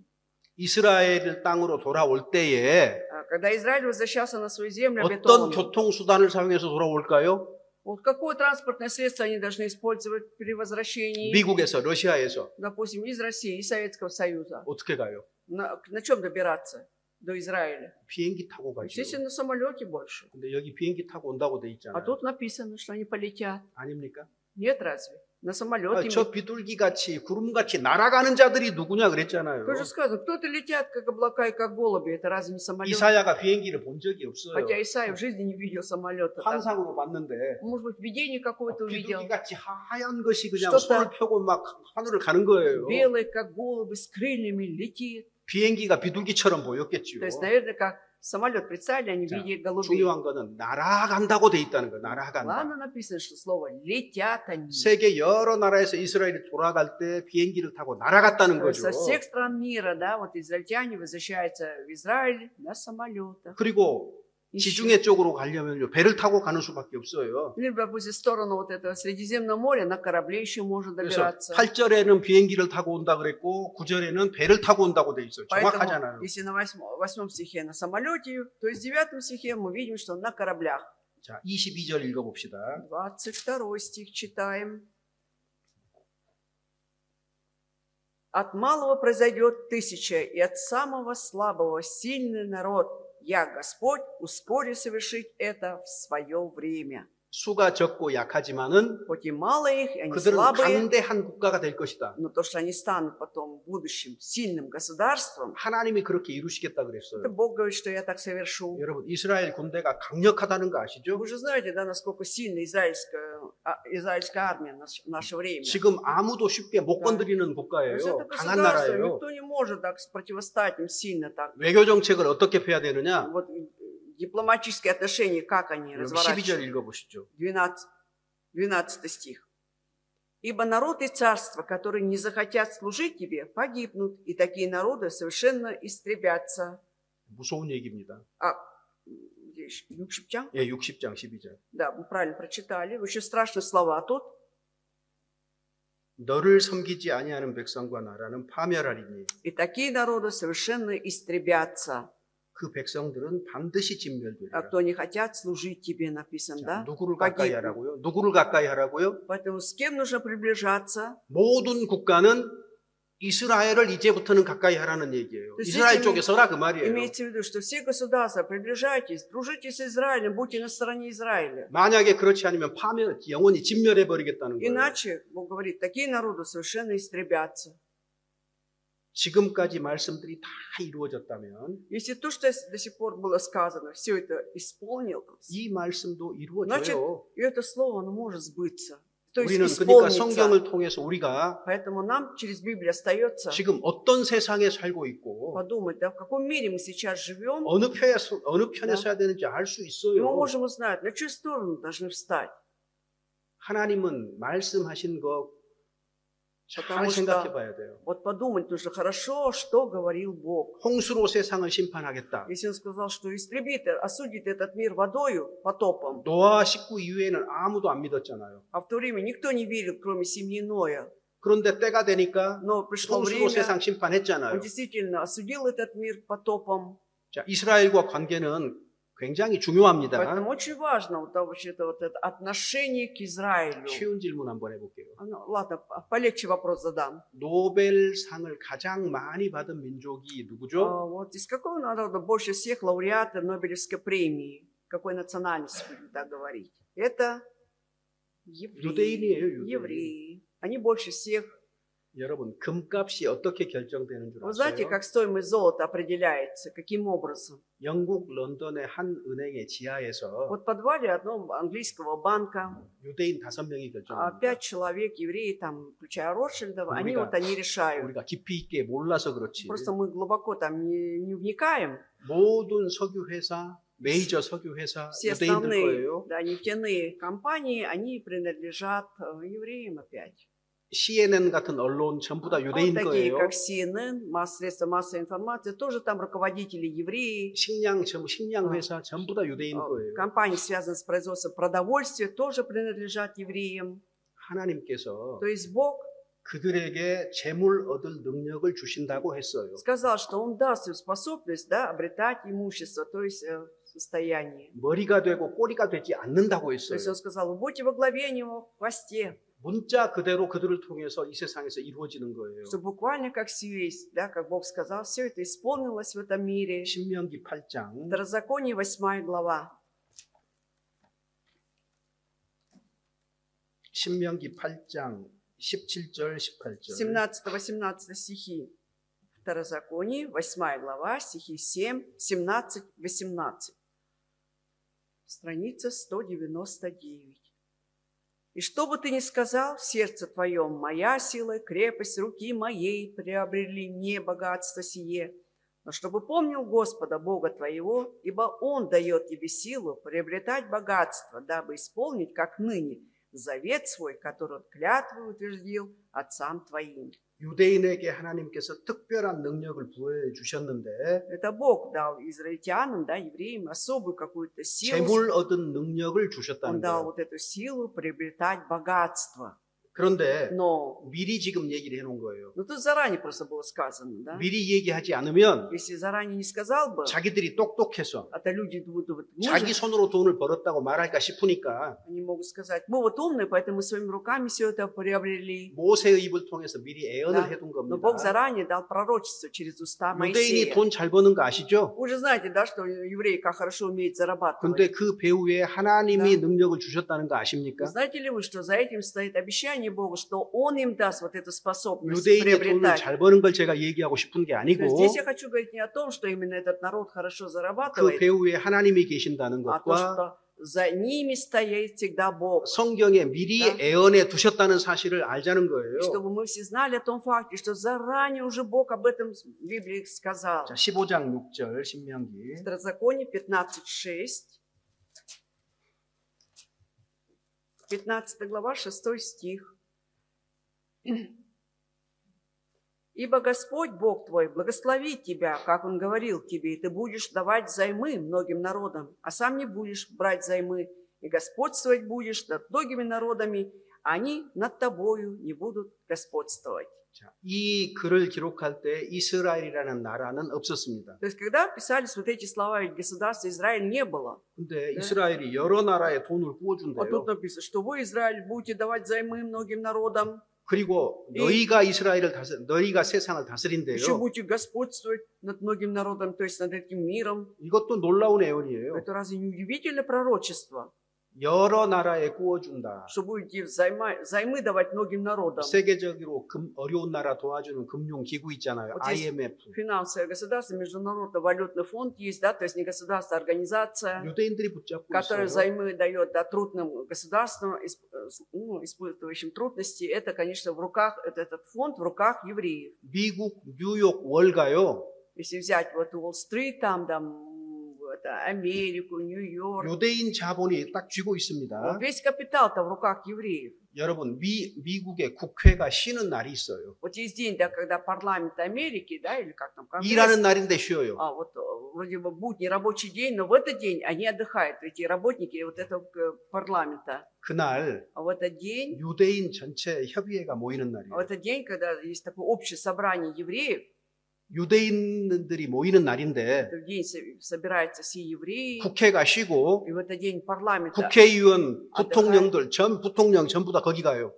이스라엘 땅으로 돌아올 때에 Когда Израиль возвращался на свою землю 어떤 обетованную, 교통수단을 사용해서 돌아올까요? вот какое транспортное средство они должны использовать при возвращении, 미국에서, 러시아에서 допустим, из России, из Советского Союза? 어떻게 가요? На чем добираться до Израиля? 비행기 타고 가죠. Естественно, на самолете больше. 근데 여기 비행기 타고 온다고 돼 А 있잖아요. тут написано, что они полетят. 아닙니까? Нет, разве? На самолете. 저 비둘기 같이 구름같이 날아가는 자들이 누구냐 그랬잖아요. Тоже сказано, кто-то летят, как облака и как голуби. Это разве не самолет? 이사야가 비행기를 본 적이 없어요. Хотя Исаия в жизни не видел самолета. Так. 환상으로 봤는데 Может быть, видение какое-то увидел. 비둘기같이 하얀 것이 그냥 что-то 손을 펴고 막 하늘을 가는 거예요. Белый, как голубь, с крыльями летит. 비행기가 비둘기처럼 보였겠죠. То есть, наверное, как самолет представили, они 자, видели голубей. 중요한 거는 날아간다고 돼 있다는 거예요. 날아간다. Ладно написано, что слово «летят они». 세계 여러 나라에서 이스라엘이 돌아갈 때 비행기를 타고 날아갔다는 То есть 거죠. со всех стран мира, да, вот израильтяне возвращаются в Израиль на самолетах. 그리고 지중해 쪽으로 가려면 배를 타고 가는 수밖에 없어요. Либо, допустим, в сторону вот этого Средиземного моря на корабле еще можно 그래서 добираться. 8절에는 비행기를 타고 온다 그랬고 9절에는 배를 타고 온다고 돼 있어요. Поэтому, 정확하잖아요. если на 8 стихе на самолете, то есть в 9 стихе мы видим, что на кораблях. 자, 22절 읽어봅시다. 22 стих читаем. От малого произойдет 1000, и от самого слабого сильный народ. Я, Господь, ускорю совершить это в свое время. 수가 적고 약하지만은 Хоть и мало их, и они 그들은 слабые, 강대한 국가가 될 것이다. но то, что они станут потом в будущем сильным государством, 하나님이 그렇게 이루시겠다 это 그랬어요. Бог говорит, что я так совершу. 여러분 이스라엘 군대가 강력하다는 거 아시죠? Вы же знаете, да, насколько сильна израильская армия в наше время. 지금 아무도 쉽게 못 Да. 건드리는 То есть 국가예요. это 강한 государство, 나라예요. никто не может так противостоять им сильно так. 외교 정책을 어떻게 펴야 되느냐? Вот дипломатические отношения, как они 여러분 12절 разворачивают. 읽어보시죠. 12 стих. «Ибо народ и царство, которые не захотят служить тебе, погибнут, и такие народы совершенно истребятся». 무서운 얘기입니다. Где еще? 60장? 예, 60장 12절. Да, мы правильно прочитали. Очень страшные слова тут. 너를 섬기지 아니하는 백성과 나라는 파멸하리니 «И такие народы совершенно истребятся». 그 백성들은 반드시 А 진멸되리라. кто не хотят служить тебе, написано, 자, да? 누구를 가까이 Погибнут. 하라고요? 누구를 가까이 하라고요? Поэтому с кем нужно приближаться? 모든 국가는 이스라엘을 이제부터는 가까이 하라는 얘기예요. 그 이스라엘 시스템이- 쪽에 서라 그 말이에요. Имейте в виду, что все государства, приближайтесь, дружите с Израилем, будьте на стороне Израиля. 만약에 그렇지 않으면 파멸, 영원히 진멸해 버리겠다는 거예요. Иначе, Бог говорит, такие народы совершенно истребятся. 지금까지 말씀들이 다 이루어졌다면 Если то, что до сих пор было сказано, все это исполнилось, 이 말씀도 значит, 이루어져요. и это слово, оно может сбыться. То есть 우리는 그러니까 исполнится. 성경을 통해서 우리가 Поэтому нам через Библию остается 지금 어떤 세상에 살고 있고 подумать, да, в каком мире мы сейчас живем, 어느 편에 서야 되는지 알 수 и мы 있어요. можем узнать, на чью сторону должны встать. 하나님은 말씀하신 거 잘 потому 생각해 что 봐야 돼요. вот подумать нужно хорошо, что говорил Бог. 홍수로 세상을 심판하겠다. Если Он сказал, что истребит, осудит этот мир водою, потопом, 노아 식구 이외에는 아무도 안 믿었잖아요. а в то время никто не верил, кроме семьи Ноя. 그런데 때가 되니까 Но пришло 홍수로 время, 세상 Он 심판했잖아요. действительно осудил этот мир потопом. 자, 이스라엘과 관계는 굉장히 중요합니다. Поэтому очень важно вообще вот это отношение к Израилю. 쉬운 질문 한번 해볼게요. Ну, ладно, полегче вопрос задам. 노벨상을 가장 많이 받은 민족이 누구죠? Вот из какого народа больше всех лауреаты Нобелевской премии? Какой национальности, будем так говорить? Это 유대인이에요, 유대인. евреи. Они больше всех. 여러분, 금값이 어떻게 결정되는 줄 Вы знаете, 아세요? как стоимость золота определяется? Каким образом? 영국 런던의 한 은행의 지하에서 Вот в подвале одного английского банка 유대인 5명이 결정합니다. 5 человек, евреи, там, включая Ротшильдов, они решают. 우리가 깊이 있게 몰라서 그렇지. Просто мы глубоко там не вникаем. 모든 석유 회사, 메이저 석유 회사 Все 유대인들 основные, 거예요. да, нефтяные компании, они принадлежат евреям опять. CNN 같은 언론 전부 다 Вот 유대인 такие, 거예요. как CNN, средства массовой информации, тоже там руководители евреи. 식량 회사 전부 다 유대인 거예요. Компании, связанные с производством продовольствия, тоже принадлежат евреям. 하나님께서 То есть Бог 그들에게 재물 얻을 능력을 주신다고 했어요. сказал, что Он даст им способность, да, обретать имущество, то есть состояние. 머리가 되고 꼬리가 되지 않는다고 То есть 했어요. Он сказал, вы будете во главе, а не в хвосте. 문자 그대로 그들을 통해서 이 세상에서 이루어지는 거예요. Что буквально как есть, да, как Бог сказал, все это исполнилось в этом мире. 신명기 8장 Второзаконие, 8 глава. 신명기 8장 17절 18절 17-18 стихи. Второзаконие, 8 глава, стихи 7, 17, 18. Страница 199. «И что бы ты ни сказал в сердце твоем, моя сила, крепость руки моей приобрели не богатство сие, но чтобы помнил Господа Бога твоего, ибо Он дает тебе силу приобретать богатство, дабы исполнить, как ныне, завет свой, который Он клятвой утвердил отцам твоим». 유대인에게 하나님께서 특별한 능력을 부여해 주셨는데 Это Бог дал израильтянам, да, евреям особую какую-то силу. 재물 얻은 능력을 Он 주셨다는 дал 거예요. вот эту силу приобретать богатство. 그런데 Но, 미리 지금 얘기를 해놓은 거예요. ну тут заранее просто было сказано, да? 미리 얘기하지 않으면 Если заранее не сказал бы, 자기들이 똑똑해서 это люди думают, вот мы 자기 же, 손으로 돈을 벌었다고 말할까 싶으니까 они могут сказать, мы вот умные, поэтому мы своими руками все это приобрели. 모세의 입을 통해서 미리 예언을 Да. 해둔 Но Бог 겁니다. заранее дал пророчество через уста 유대인이 Моисея. 돈 잘 버는 거 아시죠? Вы же знаете, да, что евреи как хорошо умеют зарабатывать. 근데 그 배후에 하나님이 Да. 능력을 주셨다는 거 아십니까? Знаете ли вы, что за этим стоит обещание Бога, что Он им даст вот эту способность 유대인이 돈을 приобретать? 잘 버는 걸 제가 얘기하고 싶은 게 То есть 아니고 здесь я хочу говорить не о том, что именно этот народ хорошо 그 зарабатывает, 배후에 하나님이 계신다는 а то, 것과 что за ними стоит всегда Бог. 성경에 미리 Да. 예언해 두셨다는 사실을 알자는 И 거예요. чтобы мы все знали о том факте, что заранее уже Бог об этом в Библии сказал. 자, 15장 6절 신명기. Второзаконие 15:6. 15 глава, 6 стих. «Ибо Господь, Бог твой, благословит тебя, как Он говорил тебе, и ты будешь давать займы многим народам, а сам не будешь брать займы, и господствовать будешь над многими народами, а они над тобою не будут господствовать». 자, 이 글을 기록할 때 이스라엘이라는 나라는 없었습니다. То есть, когда писались вот эти слова, ведь государства Израиль не было. 근데 네. 이스라엘이 여러 나라에 돈을 А тут 부어준대요. написано, что вы, Израиль, будете давать займы многим народам, 그리고 이- 너희가 너희가 세상을 еще 다스린대요. будете господствовать над многим народом, то есть над этим миром. 이것도 놀라운 예언이에요. Это разве не удивительное пророчество, 여러 나라에 구워준다. что будете займы давать многим народам? 세계적으로 어려운 나라 도와주는 금융기구 있잖아요. Вот есть IMF. финансовое государство, Международный валютный фонд есть, да, то есть не государственная организация, 유대인들이 붙잡고 которая 있어요. займы дает, да, трудным государствам, испытывающим трудности. Это, конечно, в руках, этот фонд в руках евреев. 미국 뉴욕 월가요. Если взять вот Уолл-стрит, там, это Америку, Нью-Йорк, 유대인 자본이 딱 쥐고 있습니다. весь капитал-то в руках евреев. 여러분 미국의 국회가 쉬는 날이 있어요. Вот есть день, да, когда парламент Америки, да, или как там, Конгресс, 일하는 날인데 쉬어요. вот вроде бы будний рабочий день, но в этот день они отдыхают, эти работники вот этого парламента. 그날 А в этот день, 유대인 전체 협의회가 모이는 в 날이에요. этот день, когда есть такое общее собрание евреев, 유대인들이 모이는 날인데 в этот день собираются все евреи, 국회가 쉬고 и в этот день парламента, 국회의원, 부통령들, 부통령 전부 다 거기 가요.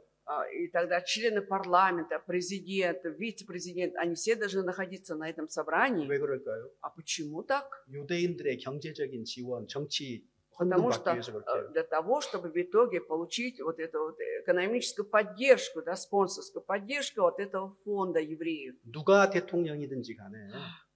и тогда члены парламента, президент, вице-президент, они все должны находиться на этом собрании. 왜 그럴까요? А почему так? 유대인들의 경제적인 지원, 정치 Потому 헌금받기 что 위해서 그렇게. для того, чтобы в итоге получить вот эту вот экономическую поддержку, да, спонсорскую поддержку вот этого фонда евреев. 누가 대통령이든지 간에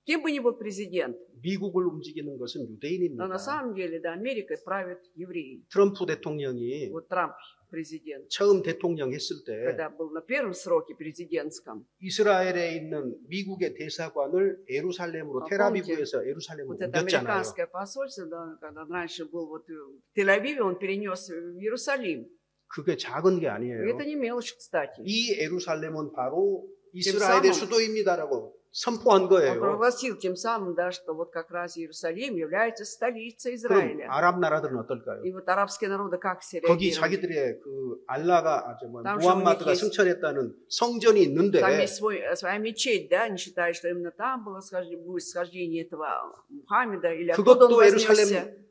Кем бы ни был президент, 미국을 움직이는 것은 но 유대인입니다. на самом деле, да, Америкой правят евреи. 트럼프 대통령이 Вот Трамп президент, 처음 대통령 했을 때 когда был на первом сроке президентском, 이스라엘에 있는 미국의 대사관을 예루살렘으로 테라비브에서 예루살렘으로 вот это 옮겼잖아요. американское посольство, да, когда раньше был вот в Тель-Авиве, он перенес в Иерусалим. 그게 작은 게 И 아니에요. это не мелочь, кстати. 이 예루살렘은 바로 이스라엘의 самым- 수도입니다라고 선포한 Он 거예요. провозгласил тем самым, да, что вот как раз Иерусалим является столицей 그럼 Израиля. 아랍 나라들은 어떨까요? И вот арабские народы как все 거기 реагировали? 자기들의 그 알라가 Там же 무함마드가 у них есть- 승천했다는 성전이 있는데 Там есть своя мечеть, да, они считают, что именно там было будет схождение этого Мухаммеда, или откуда он 그것도 вознесся. 예루살렘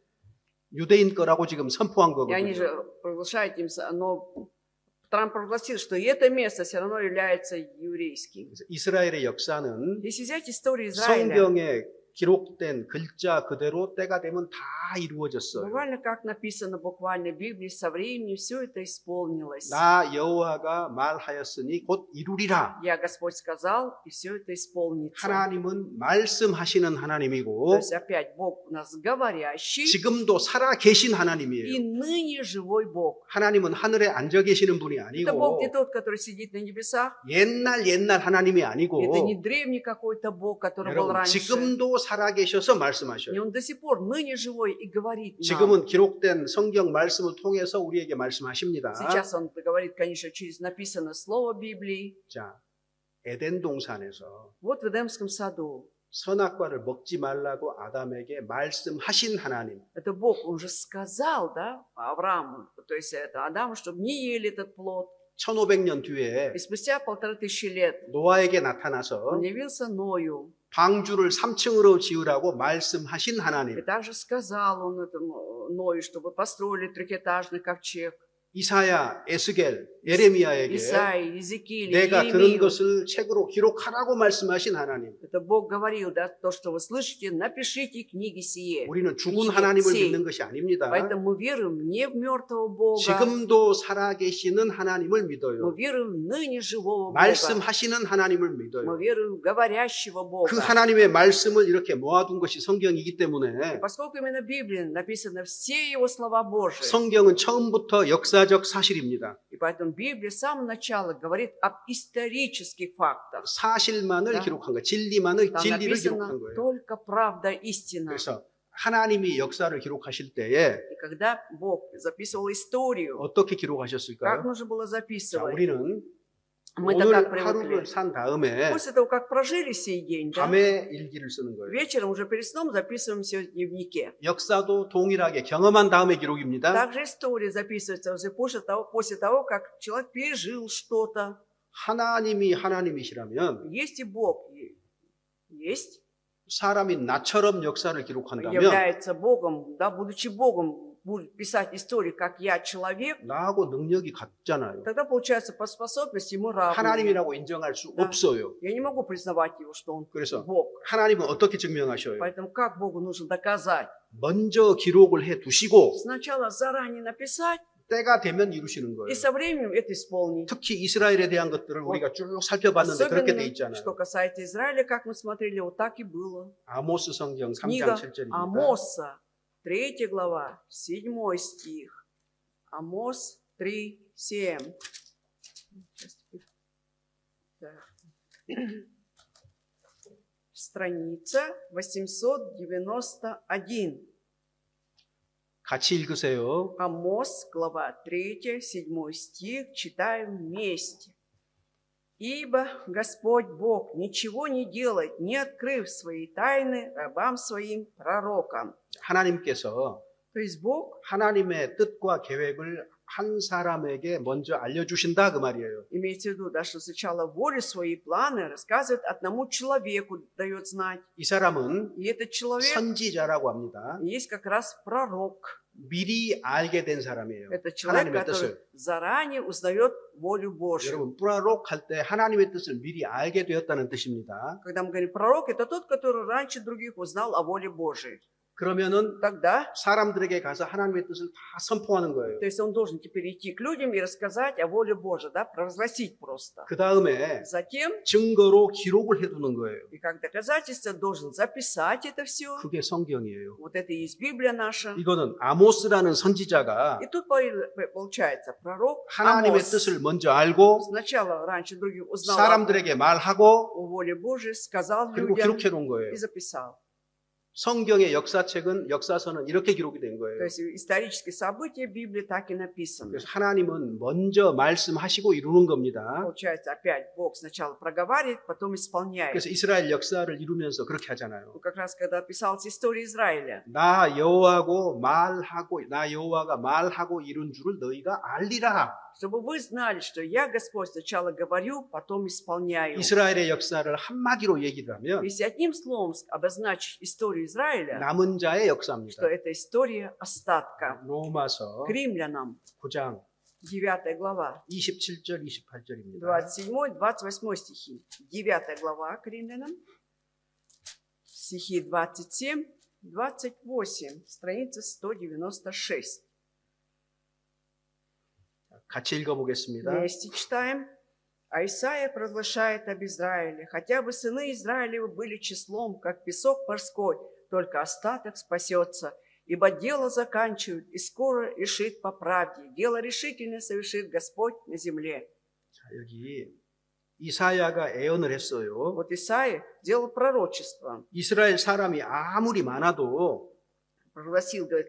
유대인 거라고 지금 선포한 И они 거거든요. же провозглашают им, но Трамп провозгласил, что и это место все равно является еврейским. 그래서 이스라엘의 역사는 Если взять историю Израиля, 성경에 기록된 글자 그대로 때가 되면 다 이루어졌어요. буквально как написано буквально в Библии, со временем все это исполнилось. 나 여호와가 말하였으니 곧 이루리라. Я Господь сказал, и все это исполнится. 하나님은 말씀하시는 То 하나님이고 есть опять Бог у нас говорящий 지금도 살아 계신 и 하나님이에요. ныне живой Бог. 하나님은 하늘에 앉아 계시는 분이 Это Бог 아니고 не тот, который сидит на небесах. 옛날 하나님이 아니고 Это не древний какой-то Бог, который был 여러분 раньше. 지금도 살아 계셔서 И 말씀하셔요. Он до сих пор ныне живой и говорит нам. 지금은 기록된 성경 말씀을 통해서 우리에게 말씀하십니다. Сейчас Он говорит, конечно, через написанное слово Библии. 자, 에덴 동산에서 Вот в Эдемском саду. 선악과를 먹지 말라고 아담에게 말씀하신 하나님. Это Бог, Он же сказал, да, Аврааму, то есть это Адаму, чтобы не ели этот плод. 1500년 뒤에 И спустя 1500 лет 노아에게 он 나타나서 явился Ною. 방주를 3층으로 지으라고 말씀하신 И 하나님. также сказал он этому Ною, чтобы построили трехэтажный ковчег. 이사야, 에스겔, 예레미야에게 Исаии, Иезекииле, 내가 들은 Иеремию. 것을 책으로 기록하라고 말씀하신 하나님. Это Бог говорил, да, то, что вы слышите, напишите книги сие. 우리는 죽은 Книги 하나님을 сей. 믿는 것이 아닙니다. Поэтому мы веруем не в мертвого Бога, 지금도 살아계시는 하나님을 мы 믿어요. веруем в ныне живого Бога, 말씀하시는 하나님을 мы 믿어요. веруем в говорящего 그 Бога. 하나님의 말씀을 이렇게 모아둔 것이 성경이기 И 때문에 поскольку именно в Библии написаны все его слова Божии, 성경은 처음부터 역사적 사실입니다. и поэтому Библия с самого начала говорит об исторических фактах. 사실만을 Да. 기록한 거예요. 진리를 Там 기록한 написано 거예요. только правда истина. 그래서 하나님이 역사를 기록하실 때에 И когда Бог записывал историю, 어떻게 как 기록하셨을까요? нужно было 자, записывать? 우리는 Мы-то 오늘 как 하루를 привыкли. 산 다음에 После того, как прожили сей день, да, 밤에 일기를 쓰는 거예요. вечером уже перед сном записываем все в дневнике. 역사도 동일하게 경험한 다음에 기록입니다. Также история записывается уже после того, как человек пережил что-то. 하나님이 하나님이시라면 Есть и Бог, есть, 사람이 나처럼 역사를 기록한다면 является Богом, да, будучи Богом, будет писать истории, как я человек, 나하고 능력이 같잖아요. тогда получается по способности мы равны. 하나님이라고 인정할 수 Да. 없어요. Я не могу признавать его, что он 그래서 Бог. 하나님은 어떻게 증명하셔요? Поэтому как Богу нужно доказать? 먼저 기록을 해 두시고 Сначала заранее написать, 때가 되면 이루시는 거예요. и со временем это исполнить. 특히 이스라엘에 대한 것들을 우리가 쭉 살펴봤는데 그렇게 돼 Особенно, 있잖아요. что касается Израиля, как мы смотрели, вот так и было. 아모스 성경 3장 Книга 7절입니다. Амоса, 3 глава, 7 стих. Амос 3, 7. Так. Страница 891. 같이 읽으세요. Амос, глава 3, 7 стих, читаем вместе. «Ибо Господь Бог ничего не делает, не открыв свои тайны рабам своим пророкам». 하나님께서 То есть Бог 하나님의 뜻과 계획을 한 사람에게 먼저 알려주신다 그 말이에요. имеется в виду, да, что сначала волю свои планы рассказывает одному человеку, дает знать. 이 사람은 И этот человек 선지자라고 합니다. есть как раз пророк. 미리 알게 된 사람이에요. Это человек, 하나님의 который 뜻을. заранее узнает волю Божью. 여러분, 프라록 할 때 하나님의 뜻을 미리 알게 되었다는 뜻입니다. Когда мы говорим пророк, это тот, который раньше других узнал о воле Божией. 그러면은 Тогда, 사람들에게 가서 하나님의 뜻을 다 선포하는 거예요. то есть он должен теперь идти к людям и рассказать о воле Божией, да, провозгласить просто. 그 다음에 Затем, 증거로 기록을 해두는 거예요. и как доказательство, должен записать это все. 그게 성경이에요. Вот это и есть Библия наша. 이거는 아모스라는 선지자가 И тут получается пророк 하나님의 Амос. 뜻을 먼저 알고 Сначала раньше других узнал 사람들에게 말하고 о воле Божией, сказал 그리고 людям 기록해 놓은 거예요. и записал. 성경의 역사책은 역사서는 이렇게 기록이 된 То 거예요. есть исторические события Библии так и написаны. 그래서 하나님은 먼저 말씀하시고 이루는 겁니다. Получается, опять Бог сначала проговаривает, потом исполняет. 그래서 이스라엘 역사를 이루면서 그렇게 하잖아요. Ну, как раз когда писалась история Израиля. 나 여호와가 말하고 이룬 줄을 너희가 알리라. Чтобы вы знали, что я, Господь, сначала говорю, потом исполняю. 이스라엘의 역사를 한마디로 얘기를 하면 Если одним словом обозначить историю Израиля, 남은 자의 역사입니다. что это история остатка. 로마서 К римлянам, 9장 9 глава, 27절 28절입니다. 27-28 стихи. 9 глава к римлянам, стихи 27-28, страница 196. 같이 읽어보겠습니다. Вместе читаем. А Исаия провозглашает об Израиле. Хотя бы сыны Израилевы были числом, как песок морской, только остаток спасется. Ибо дело заканчивают, и скоро решит по правде. Дело решительное совершит Господь на земле. 자, 여기 이사야가 예언을 했어요. Вот Исаия делал пророчество. 이스라엘 사람이 아무리 많아도 Провозгласил, говорит,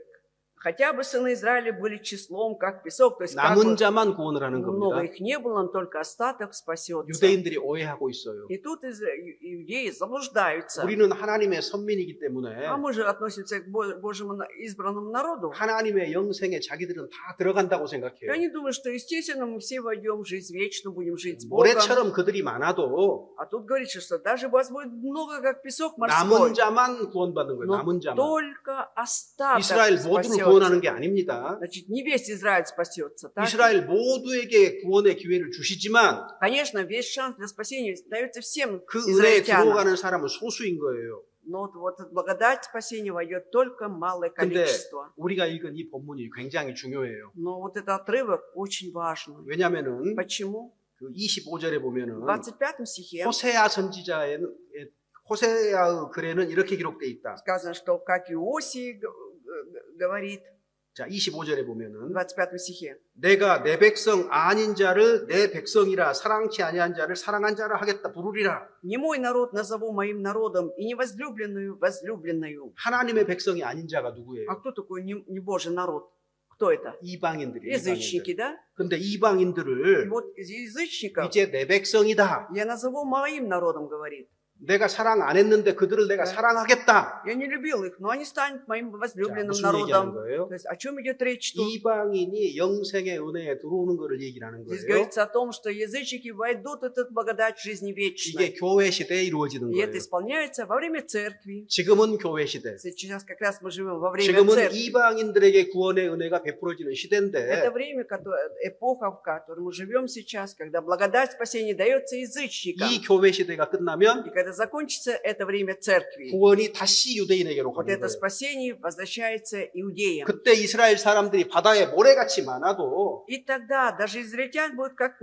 Хотя бы сыны Израиля были числом, как песок, то есть как 남은 бы 자만 구원을 하는 много 겁니다. их не было, но только остаток спасется. 유대인들이 오해하고 있어요. И тут иудеи заблуждаются. 우리는 하나님의 선민이기 때문에 А мы же относимся к Божьему избранному народу. 하나님의 영생에 자기들은 다 들어간다고 И 생각해요. они думают, что, естественно, мы все войдем в жизнь вечно, будем жить с Богом. 모래처럼 그들이 많아도 А тут говорится, что даже вас будет много, как песок 남은 морской, 자만 구원받는 거예요. но 남은 자만. только остаток 이스라엘 모두를 спасется. 구원하는 게 아닙니다. Значит, не весь Израиль спасется. Так? 이스라엘 모두에게 구원의 기회를 주시지만 Конечно, весь шанс для спасения дается всем 그 은혜에 израильтянам. 들어가는 사람은 소수인 거예요. Но вот благодать спасения войдет только малое 근데 количество. 우리가 읽은 이 본문이 굉장히 중요해요. Но вот этот отрывок очень важный. 왜냐하면은 Почему? 그 25절에 보면은 В 25 стихе 호세아 선지자에는 호세아의 글에는 이렇게 기록되어 있다. сказано, что как Иосий говорит 자, 25절에 в 보면은 25 стихе. 내가 내 백성 아닌 자를 내 백성이라 사랑치 아니한 자를 사랑한 자라 하겠다 부르리라. Не мой народ назову моим народом, и невозлюбленную возлюбленную. 하나님의 백성이 아닌 자가 누구예요? А кто такой не Божий народ? Кто это? 이방인들이에요. Язычники, 이방인들. да? 근데 И 이방인들을 вот из язычников 이제 내 백성이다. я назову моим народом, говорит. 내가 사랑 안 했는데 그들을 내가 네. 사랑하겠다. Я не любил их, но они станут моим 자, возлюбленным 무슨 얘기하는 народом. 거예요? То есть о чем идет речь тут? 이방인이 영생의 은혜에 들어오는 것을 얘기를 하는 Здесь 거예요. говорится о том, что язычники войдут в эту благодать жизни 이게 вечной. 교회 시대에 이루어지는 И 거예요. это исполняется во время церкви. 지금은 교회 시대. Сейчас как раз мы живем во время 지금은 церкви. 이방인들에게 구원의 은혜가 베풀어지는 시대인데 Это время, эпоха, в которой мы живем сейчас, когда благодать спасения дается язычникам. 이 교회 시대가 끝나면 И когда закончится это время церкви, 구원이 다시 유대인에게로 вот 가는 это 거예요. спасение возвращается иудеям. 그때 이스라엘 사람들이 바다에 모래같이 많아도 И тогда даже израильтян будет как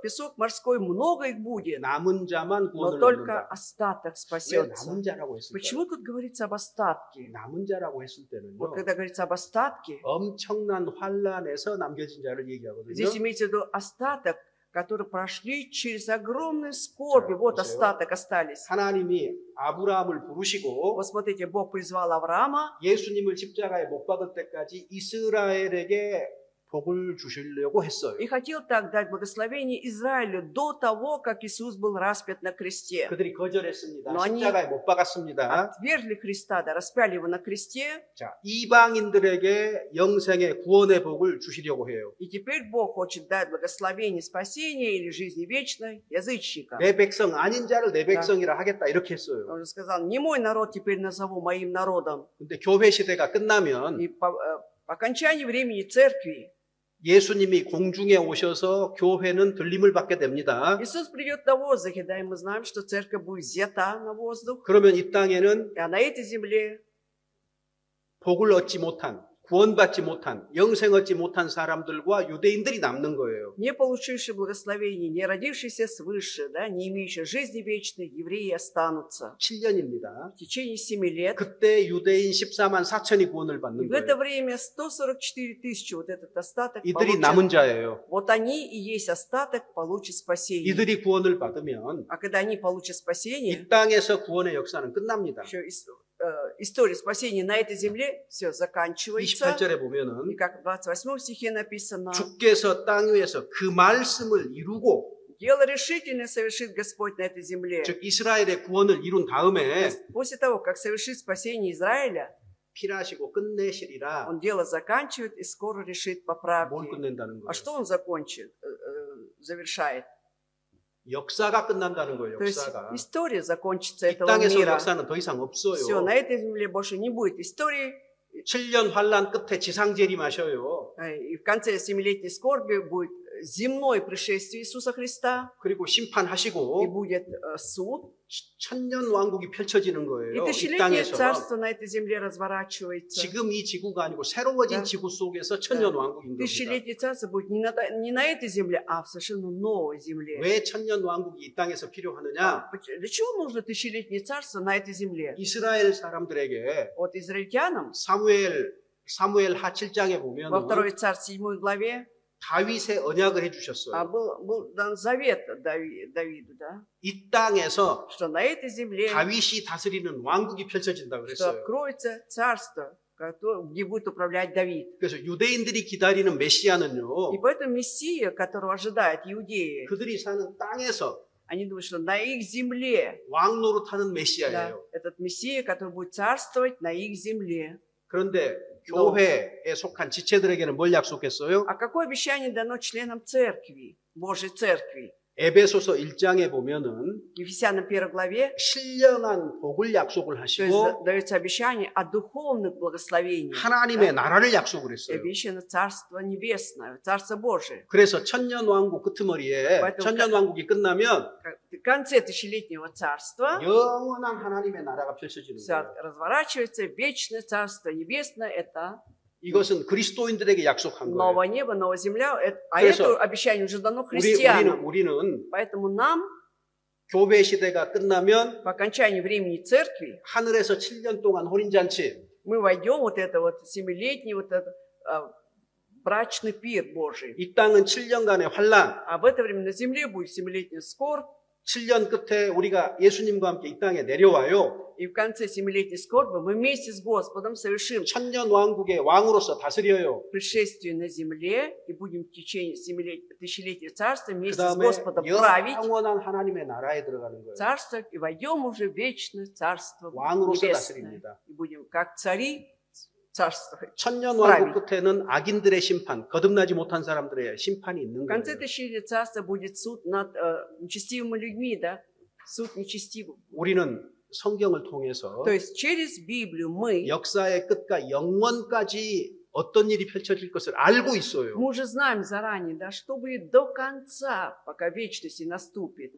песок морской, много их будет, 남은 자만 но 구원을 только 얻는다. остаток 왜 спасется. 남은 자라고 했을까요? Почему тут говорится об остатке? 남은 자라고 했을 때는요. Вот когда говорится об остатке, 엄청난 환란에서 남겨진 자를 얘기하거든요. здесь имеется в виду остаток, которые прошли через огромные скорби. 자, Вот 보세요. остаток остались. 하나님이 아브라함을 부르시고 Вот смотрите, Бог призвал Авраама, 예수님을 십자가에 못 박을 때까지 이스라엘에게 복을 주시려고 했어요. и хотел так дать благословение Израилю до того, как Иисус был распят на кресте. 그들이 거절했습니다. Но они- 십자가에 못 박았습니다. Отвергли Христа, да, распяли его на кресте, 자, 이방인들에게 영생의 구원의 복을 주시려고 해요. и теперь Бог хочет дать благословение спасения или жизни вечной язычникам. 내 백성 아닌 자를 내 백성이라 하겠다 이렇게 했어요. Он же сказал, не мой народ теперь назову моим народом. 근데 교회 시대가 끝나면 И по окончании времени церкви 예수님이 공중에 오셔서 교회는 들림을 받게 됩니다. Иисус придет на воздухе, да, и мы знаем, что церковь будет взята на воздух, 그러면 이 땅에는 а на этой земле 복을 얻지 못한, 구원받지 못한, 영생 얻지 못한 사람들과 유대인들이 남는 거예요. не получившие благословения, не родившиеся свыше, да, не имеющие жизни вечной, евреи останутся. 7년입니다. В течение 7 лет. 그때 유대인 14만 4천이 구원을 И 받는 в это 거예요. время 144 тысячи, вот этот остаток, 이들이 получат. 남은 자예요. Вот они и есть остаток, получат спасение. 이들이 구원을 받으면 А когда они получат спасение, 이 땅에서 구원의 역사는 끝납니다. еще история спасения на этой земле, все заканчивается. 28절에 И 보면은 как в 28 стихе написано, 주께서 땅 위에서 그 말씀을 이루고 дело решительное совершит Господь на этой земле. 즉 이스라엘의 구원을 이룬 다음에 После того, как совершит спасение Израиля, 필하시고 끝내시리라. Он дело заканчивает и скоро решит 뭘 поправки. 끝낸다는 А 거예요? что Он закончит, завершает? 역사가 끝난다는 거예요. То есть 역사가. история закончится 이 этого 땅에서 мира. 역사는 더 이상 Все, 없어요. на этой земле больше не будет истории. 7년 환란 끝에 지상 재림하셔요. И в конце 7-летней скорби будет земное пришествие Иисуса Христа. 그리고 И 심판하시고 будет суд. 천년 왕국이 펼쳐지는 И 거예요. 이 тысячелетнее 땅에서. царство на этой земле разворачивается. 지금 이 지구가 아니고 새로워진 Да. 지구 속에서 천년 왕국인 겁니다. Тысячелетнее царство будет не на этой земле, а в совершенно новой земле. 왜 천년 왕국이 이 땅에서 필요하느냐? Для чего нужно тысячелетнее царство на этой земле? 이스라엘 사람들에게 Вот израильтянам 사무엘 하 7장에 во 보면 второй царь 7 главе 다윗의 언약을 해주셨어요. был дан завет Давиду, да? 이 땅에서 Что на этой земле 다윗이 다스리는 왕국이 펼쳐진다 что 그랬어요. откроется царство где будет управлять Давид. 그래서 유대인들이 기다리는 메시아는요. И поэтому Мессия, которого ожидает иудеи, 그들이 사는 땅에서 они думают, что на их земле, 왕 노릇하는 да, 메시아예요. этот Мессия, который будет царствовать на их земле. 그런데 교회에 속한 지체들에게는 뭘 약속했어요? А какое обещание дано членам церкви, Божьей церкви? 에베소서 1장에 보면은 Ефесянам 1 главе, 신령한 복을 약속을 то есть 하시고 дается обещание о духовных благословениях. 하나님의 나라를 약속을 И 했어요. обещано Царство Небесное, Царство Божие. 그래서 천년왕국 끄트머리에 천년왕국이 끝나면 В конце тысячелетнего царства 영원한 하나님의 나라가 펼쳐지는 все 거예요. разворачивается, вечное Царство Небесное – это 이것은 그리스도인들에게 약속한 거예요. новое небо, новая земля. А 그래서 это обещание уже дано христианам. 우리는 Поэтому нам 교회 시대가 끝나면 по окончании времени церкви 하늘에서 7년 동안 혼인잔치, мы войдем вот это вот семилетний вот этот брачный пир Божий. 이 땅은 7년간의 환란, А в это время на земле будет семилетний скорбь, 7년 끝에 우리가 예수님과 함께 이 땅에 내려와요. и в конце семилетней скорби мы вместе с Господом совершим 천년왕국의 왕으로서 다스려요. пришествие на земле и будем в течение тысячелетия царства 그 вместе с 다음에 Господом править, 영원한 하나님의 나라에 들어가는 거예요. царствовать, и войдем уже в вечное Царство 왕으로서 Небесное. 다스립니다. И будем как цари царствовать. 천년왕국 끝에는 악인들의 심판, 거듭나지 못한 사람들의 심판이 있는 В конце 거예요. тысячелетия царства будет суд над нечестивыми людьми, да? Суд нечестивым. 우리는 성경을 통해서 То есть через Библию мы 역사의 끝과 영원까지 어떤 일이 펼쳐질 것을 알고 있어요. уже знаем заранее, да, что будет до конца, пока вечности наступит.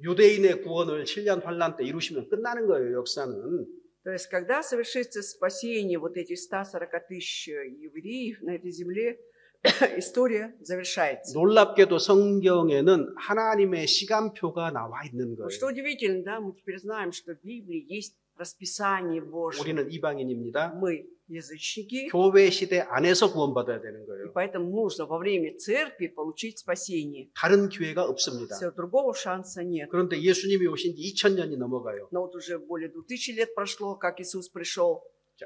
유대인의 구원을 7년 환란 때 이루시면 끝나는 거예요, 역사는. То есть, когда совершится спасение вот этих 140 тысяч евреев на этой земле, история завершается. 놀랍게도 성경에는 하나님의 시간표가 나와 있는 Вот 거예요. что удивительно, да, мы теперь знаем, что в Библии есть расписание Божье. 우리는 이방인입니다. Мы язычники, 교회 시대 안에서 구원받아야 되는 и 거예요. поэтому нужно во время церкви получить спасение. 다른 기회가 없습니다. Все, другого шанса нет. 그런데 예수님이 오신 지 2000년이 넘어가요. Но вот уже более 2000 лет прошло, как Иисус пришел.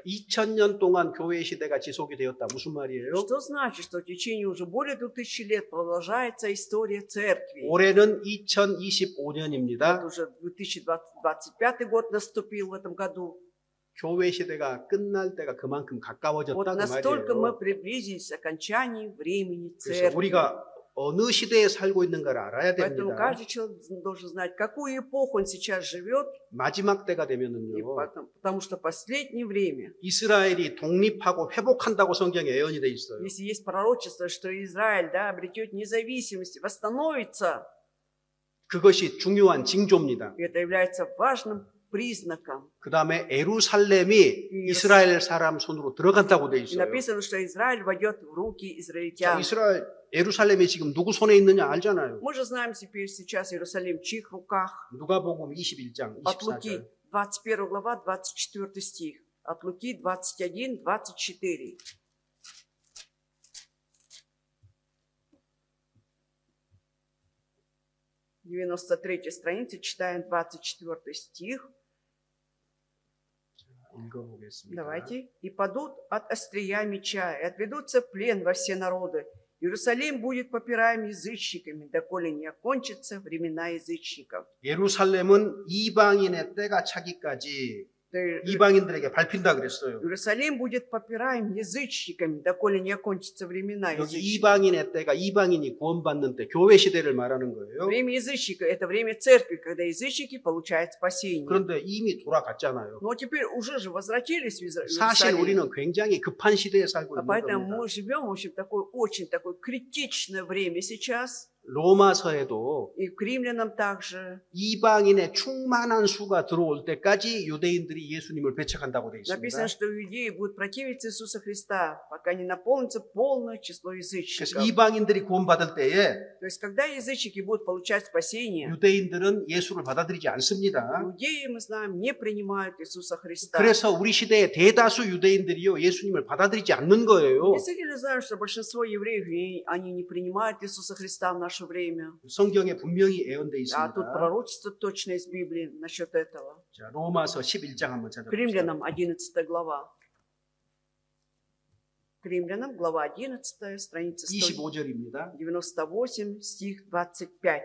2000년 동안 교회 시대가 지속이 되었다. 무슨 말이에요? Что значит, что в течение уже более 2000 лет продолжается история церкви? 올해는 Вот 2025년입니다. уже 2025 год наступил в этом году. 교회 시대가 끝날 때가 그만큼 Вот 가까워졌다 그 настолько мы 말이에요. приблизились к окончанию времени 그래서 церкви. 우리가 어느 시대에 살고 있는가를 알아야 Поэтому 됩니다. каждый человек должен знать, какую эпоху он сейчас живет, 마지막 때가 и 되면은요. потому что последнее время, 이스라엘이 독립하고 회복한다고 성경에 예언이 돼 있어요. если есть пророчество, что Израиль, да, обретет независимость, восстановится, 그것이 중요한 징조입니다. и это является важным признаком. 그 다음에 에루살렘이 이스라엘 사람 손으로 들어간다고 돼 И 있어요. написано, что Израиль войдет в руки 자, израильтян. 이스라엘 에루살렘이 지금 누구 손에 있느냐 알잖아요. Мы же знаем теперь сейчас Иерусалим в чьих руках. 누가복음 21장 От Луки 24절. 21 глава, 24 стих. От Луки 21, 24. В 93 странице читаем 24 стих. 읽어보겠습니다. Давайте. «И падут от острия меча, и отведутся в плен во все народы. Иерусалим будет попираем язычниками, доколе не окончатся времена язычников». 예루살렘은 이방인의 때가 차기까지 То есть 이방인들에게 밟힌다 그랬어요. Иерусалим будет попираем язычниками, доколе не окончатся времена 여기 язычников. 이방인의 때가 이방인이 구원받는 때 교회 시대를 말하는 거예요. Время язычника – это время церкви, когда язычники получают спасение. 그런데 이미 돌아갔잖아요. Но теперь уже же возвратились в 사실 Иерусалим. 우리는 굉장히 급한 시대에 살고 А 있는 поэтому 겁니다. мы живем в общем такое очень такое критичное время сейчас. 로마서에도 И к римлянам также 이방인의 충만한 수가 들어올 때까지 유대인들이 예수님을 배척한다고 되어 написано, 있습니다. что иудеи будут противиться Иисуса Христа, пока не наполнится полное число 그래서 язычников. 이방인들이 구원받을 때에 То есть, когда язычники будут получать спасение, 유대인들은 예수를 받아들이지 않습니다. иудеи, мы знаем, не принимают Иисуса Христа. 그래서 우리 시대의 대다수 유대인들이요 예수님을 받아들이지 않는 거예요. Действительно знаю, что большинство евреев, они не принимают Иисуса Христа в наше время. 성경에 분명히 예언돼 А тут 있습니다. пророчество точно из Библии насчет этого. 자, 로마서 11장 한번 К 찾아봅시다. римлянам 11 глава. К римлянам, глава 11, страница 25절입니다. 198, стих 25.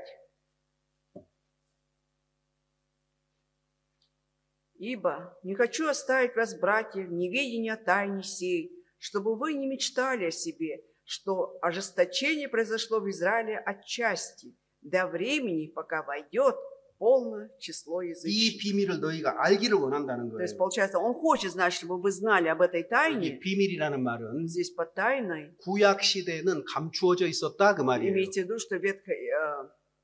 «Ибо не хочу оставить вас, братья, в неведении о тайне сей, чтобы вы не мечтали о себе, что ожесточение произошло в Израиле отчасти, до времени, пока войдет полное число 이 язычников». 비밀을 너희가 알기를 원한다는 То есть, 거예요. получается, он хочет знать, чтобы вы знали об этой 이 тайне. 비밀이라는 말은 Здесь под тайной 구약 시대에는 감추어져 있었다 그 말이에요. имеется в виду, что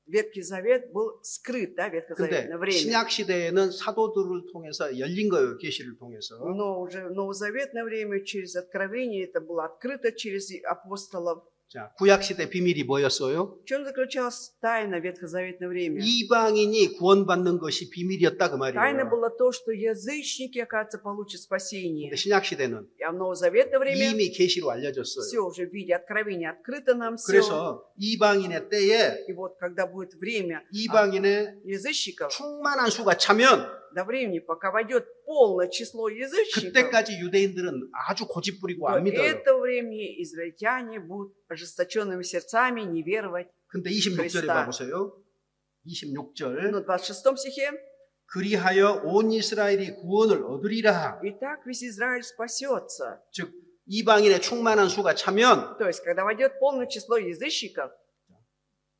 Ветхий Завет был скрыт, да, 근데 ветхозаветное время. 신약 시대에는 사도들을 통해서 열린 거예요. 계시를 통해서. Но уже в новозаветное время через откровение это было открыто через апостолов. 자, 구약 시대 비밀이 뭐였어요? В чем заключалась тайна ветхозаветное время? 이방인이 구원받는 것이 비밀이었다 그 Тайна 말이에요. была то, что язычники, оказывается, получат спасение. 근데 신약 시대는 А в новозаветное время 이미 계시로 알려졌어요. все уже в виде откровения открыто нам все. 그래서 이방인의 때에 И вот когда будет время 이방인의 язычников, 충만한 수가 차면 до времени, пока войдет полное число язычников, 그때까지 유대인들은 아주 고집부리고 до 안 믿어요. этого времени израильтяне будут ожесточенными сердцами не веровать. 근데 26절에 그리스도. 봐보세요. 26절. Но в 26 стихе: 그리하여 온 이스라엘이 구원을 얻으리라. «Итак, весь Израиль спасется». 즉 이방인의 충만한 수가 차면 То есть, когда войдет полное число язычников,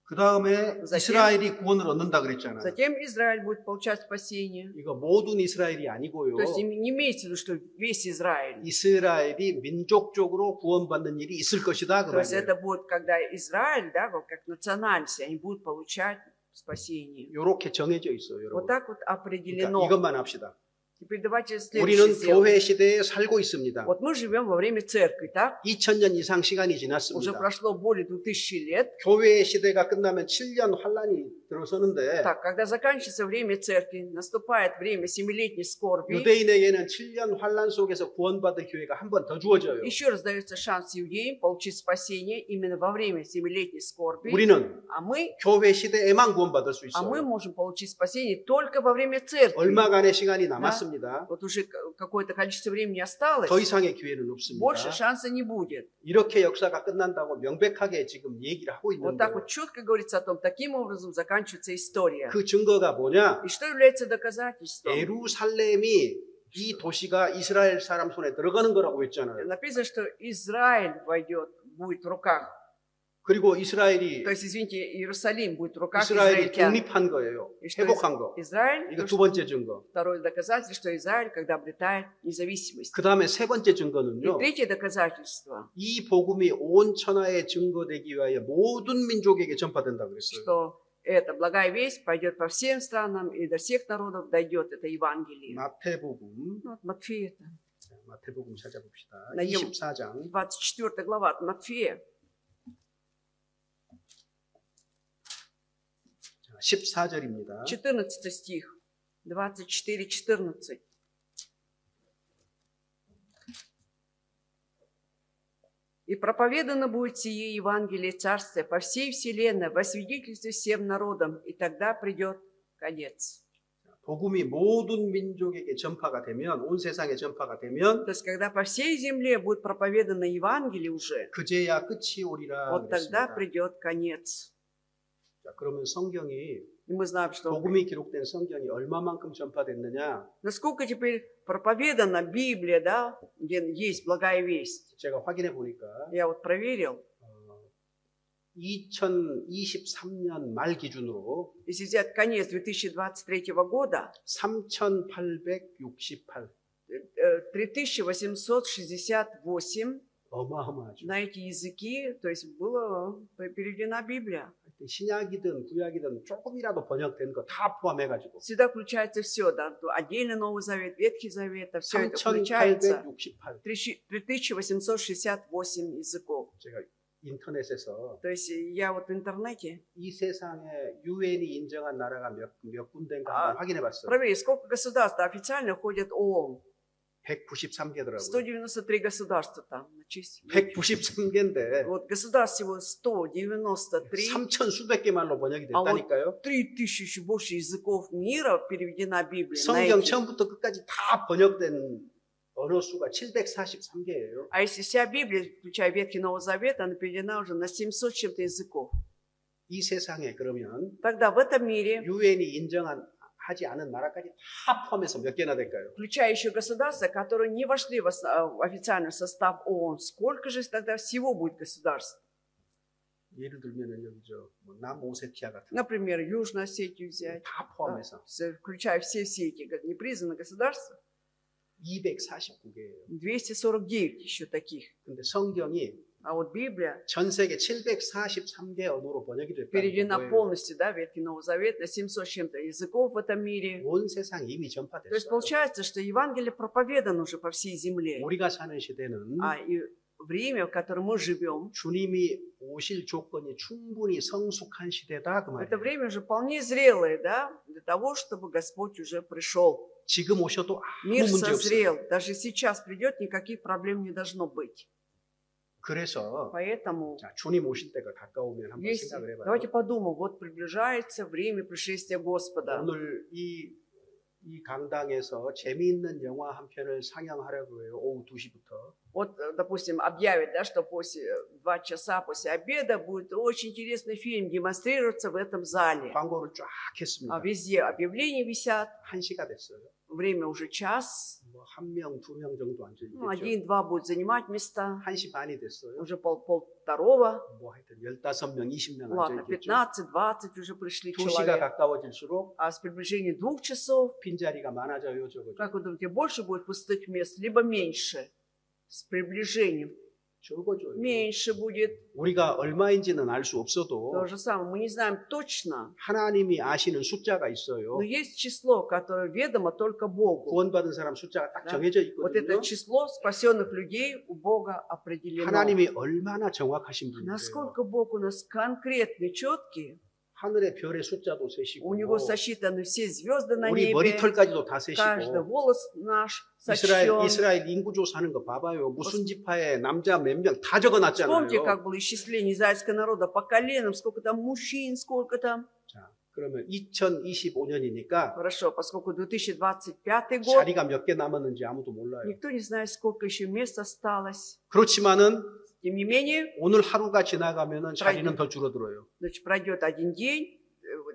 그 다음에 затем- 이스라엘이 구원을 얻는다 그랬잖아요. затем Израиль будет получать спасение. 이거 모든 이스라엘이 아니고요. То есть, не имеется в виду, что весь Израиль. 이스라엘이 민족적으로 구원받는 일이 있을 것이다 그 То есть, 말이에요. это будет, когда Израиль, да, вот как национальность, они будут получать спасение. 이렇게 정해져 있어요, Вот 여러분. так вот 그러니까 определено. 이것만 합시다. Теперь давайте следующее 우리는 сделаем. 교회 시대에 살고 있습니다. Вот мы живем во время церкви, так? 2000년 이상 시간이 Уже 지났습니다. прошло более 2000 лет. 교회 시대가 끝나면 7년 환란이 들어서는데 Так, когда заканчивается время церкви, наступает время семилетней скорби, 유대인에게는 7년 환란 속에서 구원받을 기회가 한 번 더 주어져요. еще раз дается шанс иудеям получить спасение именно во время семилетней скорби. 우리는 А мы 교회 시대에만 구원받을 수 мы 있어요. можем получить спасение только во время церкви. 얼마간의 시간이 남았습니다. Вот уже какое-то количество времени осталось, 더 이상의 기회는 больше 없습니다. шанса не будет. 이렇게 역사가 끝난다고 명백하게 지금 얘기를 하고 Вот так 있는데 вот четко говорится о том, таким образом заканчивается история. 그 증거가 뭐냐? И что является доказательством? 예루살렘이 이 도시가 이스라엘 사람 손에 들어가는 거라고 했잖아요. Написано, что Израиль войдет, будет в руках. 그리고 이스라엘이 То есть, извините, Иерусалим будет в руках 이스라엘이 израильтян. 독립한 거예요. И что 회복한 거. Израиль, 이거 то, 두 что- 번째 증거. второе доказательство, что Израиль, когда обретает независимость. 그 다음에 세 번째 И 증거는요. третье доказательство, 이 복음이 온 천하에 증거되기 위하여 모든 민족에게 전파된다 그랬어요. что эта благая весть пойдет по всем странам и до всех народов дойдет это Евангелие. 마태복음, Ну, от Матфея, 자, 마태복음 찾아봅시다. найдем 24장 24 глава от Матфея, 14절입니다. 14 стих, 24-14. «И проповедано будет сие Евангелие Царствия по всей вселенной, во свидетельстве всем народам, и тогда придет конец». 복음이 모든 민족에게 전파가 되면 온 세상에 전파가 되면 То есть, когда по всей земле будет проповедано Евангелие уже, 그제야 끝이 오리라 вот тогда 그랬습니다. придет конец. 자, 그러면 성경이 И мы знаем, что 복음이 기록된 성경이 얼마만큼 전파됐느냐? насколько теперь проповедана Библия, да, где есть благая весть. 제가 확인해 보니까 Я вот проверил, 2023년 말 기준으로 если взять конец 2023 года, 3,868 3868 어마어마하죠. на эти языки, то есть была переведена Библия. 신약이든 구약이든 조금이라도 번역된 거 다 포함해가지고 Сюда включается все, да, то отдельно Новый Завет, Ветхий Завет, все это включается. 3,868 3868 языков. 제가 인터넷에서 То есть я вот в интернете 이 세상에 유엔이 인정한 나라가 몇 군데인가 아, 한번 확인해 봤어요. проверить, сколько государств официально входит ООН. 193개더라고요. 193 государства там начислили. 193개인데 Вот государств всего 193, 3천 수백 개 말로 번역이 아, 됐다니까요. 3000 еще больше языков мира переведена Библия. на 성경 эти. 처음부터 끝까지 다 번역된 언어 수가 743개예요. А если вся Библия, включая Ветхий и Новый Завет, она переведена уже на 700 с чем-то языков. 이 세상에 그러면 Тогда в этом мире, 유엔이 하지 않은 나라까지 다 포함해서 몇 개나 될까요? включая еще государства, которые не вошли в официальный состав ООН, сколько же тогда всего будет государств? 예를 들면 여기 뭐 남오세티아 같은 Например, Южную Осетию взять, 다 포함해서 включая все эти непризнанные государства, 249개예요. 249 еще таких. 근데 성경이 А вот Библия 전 세계 743개 언어로 번역이 됐다는 переведена 거예요. полностью, да, Ветхий и Новый Завет, на 700 с чем-то языков в этом мире. 온 세상에 이미 То есть 전파됐어요. получается, что Евангелие проповедано уже по всей земле. 우리가 사는 시대는 А и время, в котором мы живем, 주님이 오실 조건이 충분히 성숙한 시대다 그 это 말이에요. время уже вполне зрелое, да, для того, чтобы Господь уже пришел. 지금 오셔도 아무 Мир 문제 созрел. 없어요. Даже сейчас придет, никаких проблем не должно быть. 그래서 Поэтому 자, 주님 오실 때가 가까우면 한번 есть, 생각을 해봐요. давайте подумаем, вот приближается время пришествия Господа. 오늘 이 강당에서 재미있는 영화 한 편을 상영하려고 해요. 오후 2시부터. Вот, допустим, объявят, да, что после 2 часа после обеда будет очень интересный фильм демонстрироваться в этом зале. 광고를 쫙 했습니다. А везде объявления висят, 1시가 됐어요. время уже час, 뭐 1명, 2명 정도 앉아 ну, 있겠죠. 1-2 будет занимать места, 1시 반이 됐어요. уже полвторого, 뭐 하여튼 15명, 20명 앉아 ладно, 있겠죠. 15-20 уже пришли 2시가 человек. 가까워질수록 А с приближением 2 часов, 빈자리가 많아져요, 적어져. как вы думаете, больше будет пустых мест, либо меньше? С приближением 적어져요. меньше будет. 우리가 얼마인지는 알 수 없어도 То же самое, мы не знаем точно, 하나님이 아시는 숫자가 있어요. но есть число, которое ведомо только Богу. 구원받은 사람 숫자가 딱 Да. 정해져 Вот это 있거든요. число спасенных людей у Бога определено. 하나님이 얼마나 정확하신 분이세요. Насколько Бог у нас конкретный, четкий, 하늘의 별의 숫자도 세시고 у Него сосчитаны все звезды на 우리 небе, 머리털까지도 다 каждый 세시고 волос наш сочтен. 이스라엘 인구조 사는 거 봐봐요. 무슨 지파에 남자 몇 명 다 적어놨잖아요. Вспомните, как было исчисление израильского народа по коленам, сколько там мужчин, сколько там. 자, 그러면 2025년이니까 Хорошо, поскольку 2025 год, 자리가 몇 개 남았는지 아무도 몰라요. никто не знает, сколько еще мест осталось. 그렇지만은 Тем не менее, 오늘 하루가 지나가면은 자리는 더 줄어들어요. значит, пройдет один день,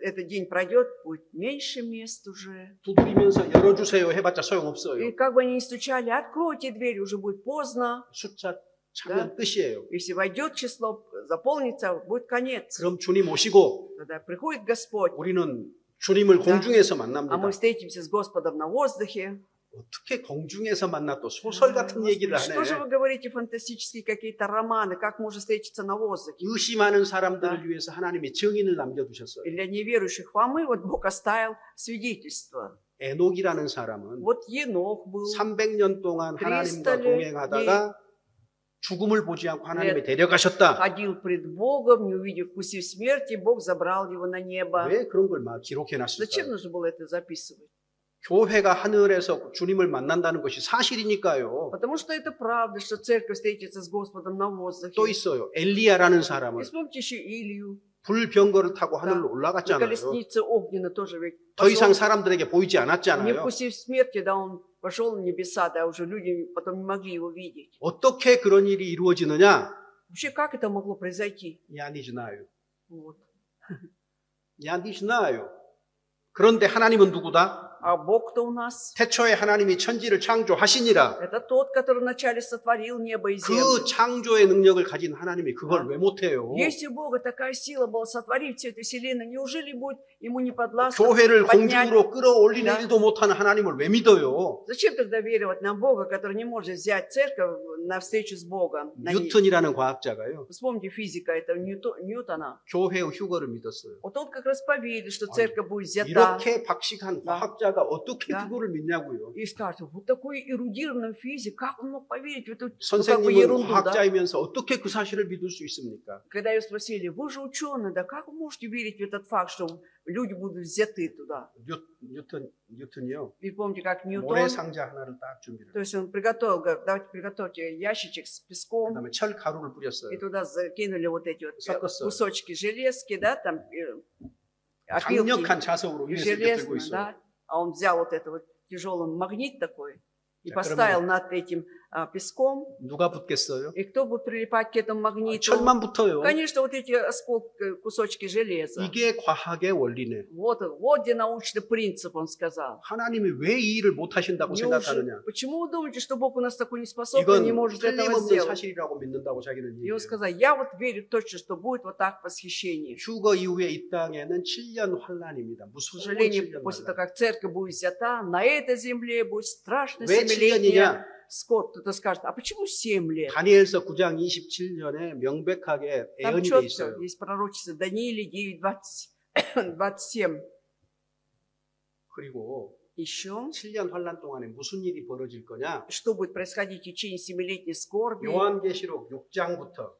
этот день пройдет, будет меньше мест уже. 두드리면서 열어주세요 해봤자 И 소용없어요. как бы они ни стучали, откройте дверь, уже будет поздно. 숫자 차면 끝이에요. Если войдет число, заполнится, будет конец. 그럼 주님 오시고 Тогда приходит Господь, 우리는 주님을 공중에서 а 만납니다. мы встретимся с Господом на воздухе. 어떻게 공중에서 만나 또 소설 같은 얘기를 Что же 하네. вы говорите, фантастические какие-то романы, как можно встретиться на воздухе? 의심하는 사람들을 위해서 하나님이 증인을 남겨두셨어요. И для неверующих во мы, вот Бог оставил свидетельство. 에녹이라는 사람은 Вот Енох был, 300년 동안 하나님과 300 동행하다가 죽음을 보지 않고 하나님이 데려가셨다. ходил пред Богом, не увидев, вкусив смерти, Бог забрал его на небо. 왜 그런 걸 막 Зачем 기록해놨을까요? нужно было это записывать? 교회가 하늘에서 주님을 만난다는 것이 사실이니까요. Потому что это правда, что церковь встретится с Господом на воздухе. 또 있어요. 엘리야라는 И 사람은 вспомните еще Илью. 불병거를 타고 하늘로 На 올라갔잖아요. колеснице огненной тоже ведь 더 이상 пошел, 사람들에게 보이지 не 않았잖아요. вкусив смерти, да, он пошел на небеса, да, уже люди потом не могли его видеть. 어떻게 그런 일이 이루어지느냐? Вообще, как это могло произойти? Я не знаю. Вот. Я не знаю. 그런데 하나님은 누구다? А Бог-то у нас 태초에 하나님이 천지를 창조하시니라. это тот, который вначале сотворил небо и 그 землю. 창조의 능력을 가진 하나님이 그걸 왜 못해요? Если у Бога такая сила была сотворить всю эту вселенную, неужели будет ему не подвластно 교회를 поднять? 공중으로 끌어올리는 Да. 일도 못하는 하나님을 왜 믿어요? Зачем тогда веровать на Бога, который не может взять церковь на встречу с Богом? на ней? 뉴턴이라는 과학자가요. Вспомните физика этого Ньютона. 교회의 휴거를 믿었어요. Вот он как раз поверил, что церковь будет взята. 이렇게 박식한 Да. 과학자가 어떻게 Да. 그거를 믿냐고요. И скажет, вот такой эрудированный физик, как он мог поверить в эту как бы 선생님은 ерунду, да? 과학자이면서 어떻게 그 사실을 믿을 수 있습니까? Когда ее спросили, вы же ученый, да как вы можете верить в этот факт, что люди будут взяты туда? 뉴턴이요. И помните, как Ньютон, 모래상자 하나를 딱 준비를. то есть он приготовил, говорит, давайте приготовьте ящичек с песком, 그다음에 철 가루를 뿌렸어요. и туда закинули вот эти вот 섞었어요. кусочки железки, да, там опилки 강력한 자석으로 위에서 이렇게 들고 железные, 있어요. да, а он взял вот это вот тяжелый магнит такой, и 자, поставил над этим песком. 누가 붙겠어요? И кто будет прилипать к этому магниту? 철만 붙어요. Конечно, вот эти кусочки железа. 이게 과학의 원리네. Вот где научный принцип, он сказал. 하나님이 왜 이 일을 못 하신다고 생각하느냐? Почему вы думаете, что Бог у нас такой неспособный, 이건 не может этого 틀림없는 сделать? 사실이라고 믿는다고 자기는 И он 얘기해요. сказал, я вот верю точно, что будет вот так восхищение. 휴거 이후에 이 땅에는 7년 환란입니다. К 무서운 сожалению, 7년 после того, 환란. как церковь будет взята, на этой земле будет страшно 왜 7-летняя 7년이냐? скорбь. Кто-то скажет, а почему 7 лет? 다니엘서 9장 27절에 명백하게 Там 예언이 돼 четко 있어요. есть пророчество Данииле 9:27. 그리고 Еще, 7년 환란 동안에 무슨 일이 벌어질 거냐? что будет происходить в течение 7-летней скорби, 요한계시록 6장부터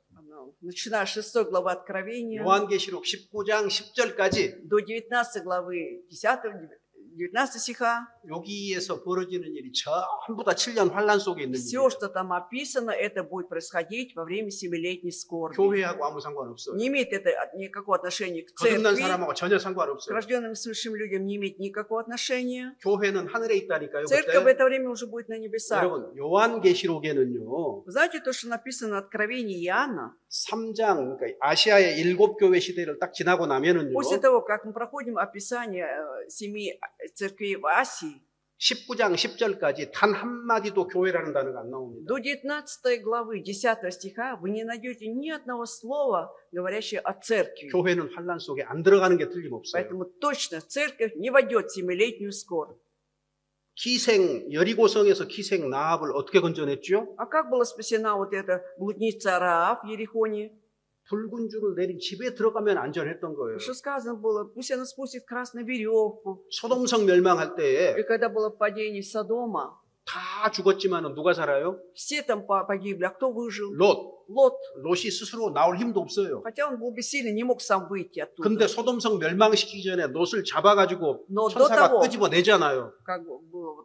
начиная с 6 главы Откровения 요한계시록 19장 10절까지 до 19 главы 19 стиха. 여기에서 벌어지는 일이 전부 다 7년 환란 속에 있는 Все, 일이에요. что там описано, это будет происходить во время 7-летней скорби. 교회하고 아무 상관없어요. Не имеет это никакого отношения к 거듭난 церкви, 사람하고 전혀 к 상관없어요. рожденным свышим людям не имеет никакого отношения. 교회는 하늘에 있다니까요. Церковь в 그때. это время уже будет на небесах. 여러분 요한계시록에는요. Вы знаете то, что написано в Откровении Иоанна? 3장 그러니까 아시아의 7교회 시대를 딱 지나고 나면은요. После того, как мы проходим описание 7 церквей в Асии, 19장 10절까지 단 한마디도 교회라는 단어가 안 나옵니다. до 19 главы 10 стиха вы не найдете ни одного слова, говорящего о церкви. 교회는 환란 속에 안 들어가는 게 틀림없어요. Поэтому точно церковь не войдет в 7-летнюю скорбь. 기생 여리고성에서 기생 나합을 어떻게 건져냈죠? А как была спасена вот эта блудница Раав в Ерихоне? 붉은 줄을 내린 집에 들어가면 안전했던 거예요. Что сказано было? Пусть она спустит красную веревку. 소돔성 멸망할 И 때에 когда было падение Содома, 다 죽었지만은 누가 살아요? все там погибли, а кто выжил? 롯. Лот. 롯이 스스로 나올 힘도 없어요. Хотя он был бессилен, не мог сам выйти оттуда. 근데 소돔성 멸망시키기 전에 롯을 잡아가지고 Но до 천사가 того, 끄집어내잖아요. как было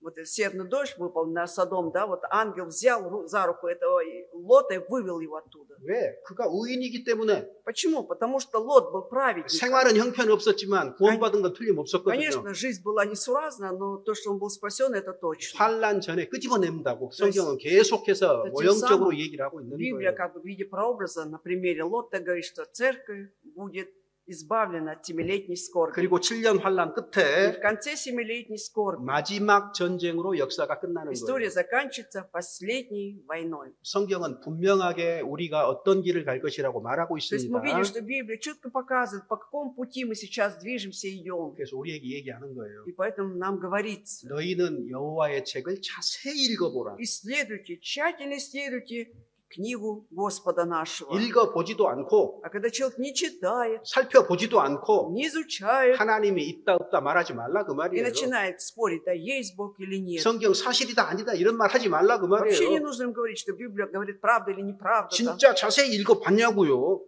вот северный дождь выпал на Содом, да, вот ангел взял за руку этого Лота и вывел его оттуда. 왜? 그가 의인이기 때문에. Почему? Потому что Лот был праведник. 생활은 형편없었지만 구원받은 건 틀림없었거든요. Конечно, жизнь была несуразна, но то, что он был спасен, это точно. 환란 전에 끄집어낸다고 성경은 계속해서 그 모형적으로 얘기를 하고 있는 Библия, 거예요. как бы в виде прообраза, на примере Лота, говорит, что церковь будет избавлена от 7-летней скорби. 그리고 7년 환란 И 끝에 в конце 7-летней скорби 마지막 전쟁으로 역사가 끝나는 история 거예요. заканчивается последней войной. 성경은 분명하게 우리가 어떤 길을 갈 것이라고 말하고 То есть 있습니다. мы видим, что Библия четко показывает, по какому пути мы сейчас движемся и идем. 그래서 우리에게 얘기하는 거예요. И поэтому нам говорится, 너희는 여호와의 책을 자세히 읽어보라. исследуйте, тщательно исследуйте книгу Господа нашего. 읽어보지도 않고 А когда человек не читает, 살펴보지도 않고 не изучает 하나님이 있다 없다 말하지 말라 그 и 말이에요. начинает спорить, да есть Бог или нет. 성경 사실이다 아니다 이런 말 하지 말라 그 Вообще не 말이에요. нужно им говорить, что Библия говорит правда или неправда. там. 진짜 자세히 읽어봤냐고요.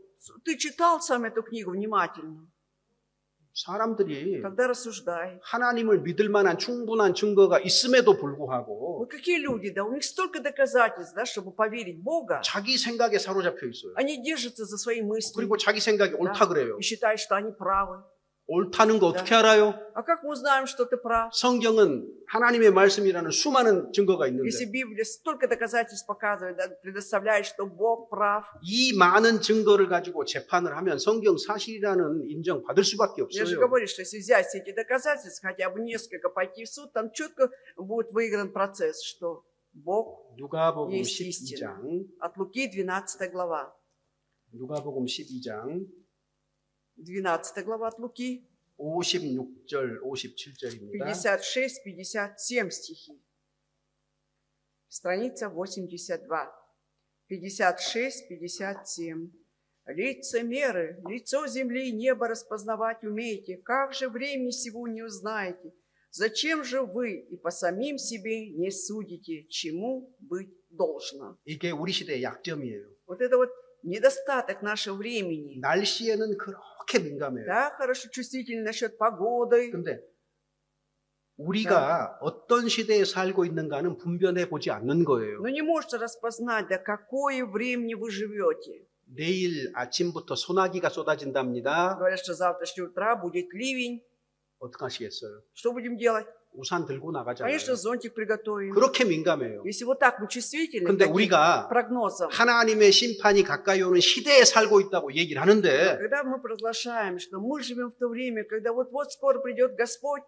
Ты читал сам эту книгу внимательно, 사람들이 тогда рассуждай. 하나님을 믿을 만한 충분한 증거가 있음에도 불구하고 Вот какие люди, да, у них столько доказательств, да, чтобы поверить в Бога. 자기 생각에 사로잡혀 있어요. Они держатся за свои мысли 그리고 자기 생각이 옳다 그래요. и считают, что они правы. 옳다는 거 어떻게 알아요? А как мы знаем, что ты прав? 성경은 하나님의 말씀이라는 수많은 증거가 Если 있는데 Библия столько доказательств показывает, да, предоставляет, что Бог прав. 이 많은 증거를 가지고 재판을 하면 성경 사실이라는 인정 받을 수밖에 Я же 없어요. говорю, что если взять все эти доказательства, хотя бы несколько, пойти в суд, там четко будет выигран процесс, что Бог 누가복음 есть истина. 12장 От Луки 12 глава. 누가복음 12장 12 глава от Луки, 56절 57절입니다. 56-57 стихи. Страница 82. 56-57. Лицемеры, лицо земли и неба распознавать умеете. Как же времени сего не узнаете? Зачем же вы и по самим себе не судите, чему быть должно? 이게 우리 시대의 약점이에요. Вот это вот недостаток нашего времени. 날씨에는 그렇게 민감해요. Да, хорошо чувствительны насчет погоды. 근데 우리가 어떤 시대에 살고 있는가는 분별해 보지 않는 거예요. Но не можете распознать, да какое времени вы живете. 내일 아침부터 소나기가 쏟아진답니다. Говорят, что завтра с утра будет ливень. 어떻게 하시겠어요? Что будем делать? 우산 들고 나가잖아요. Конечно, зонтик приготовим. 그렇게 민감해요. Если вот так мы чувствительны к 근데 таким 우리가 прогнозам, 하나님의 심판이 가까이 오는 시대에 살고 있다고 얘기를 하는데 когда мы провозглашаем, что мы живем в то время, когда вот-вот скоро придет Господь,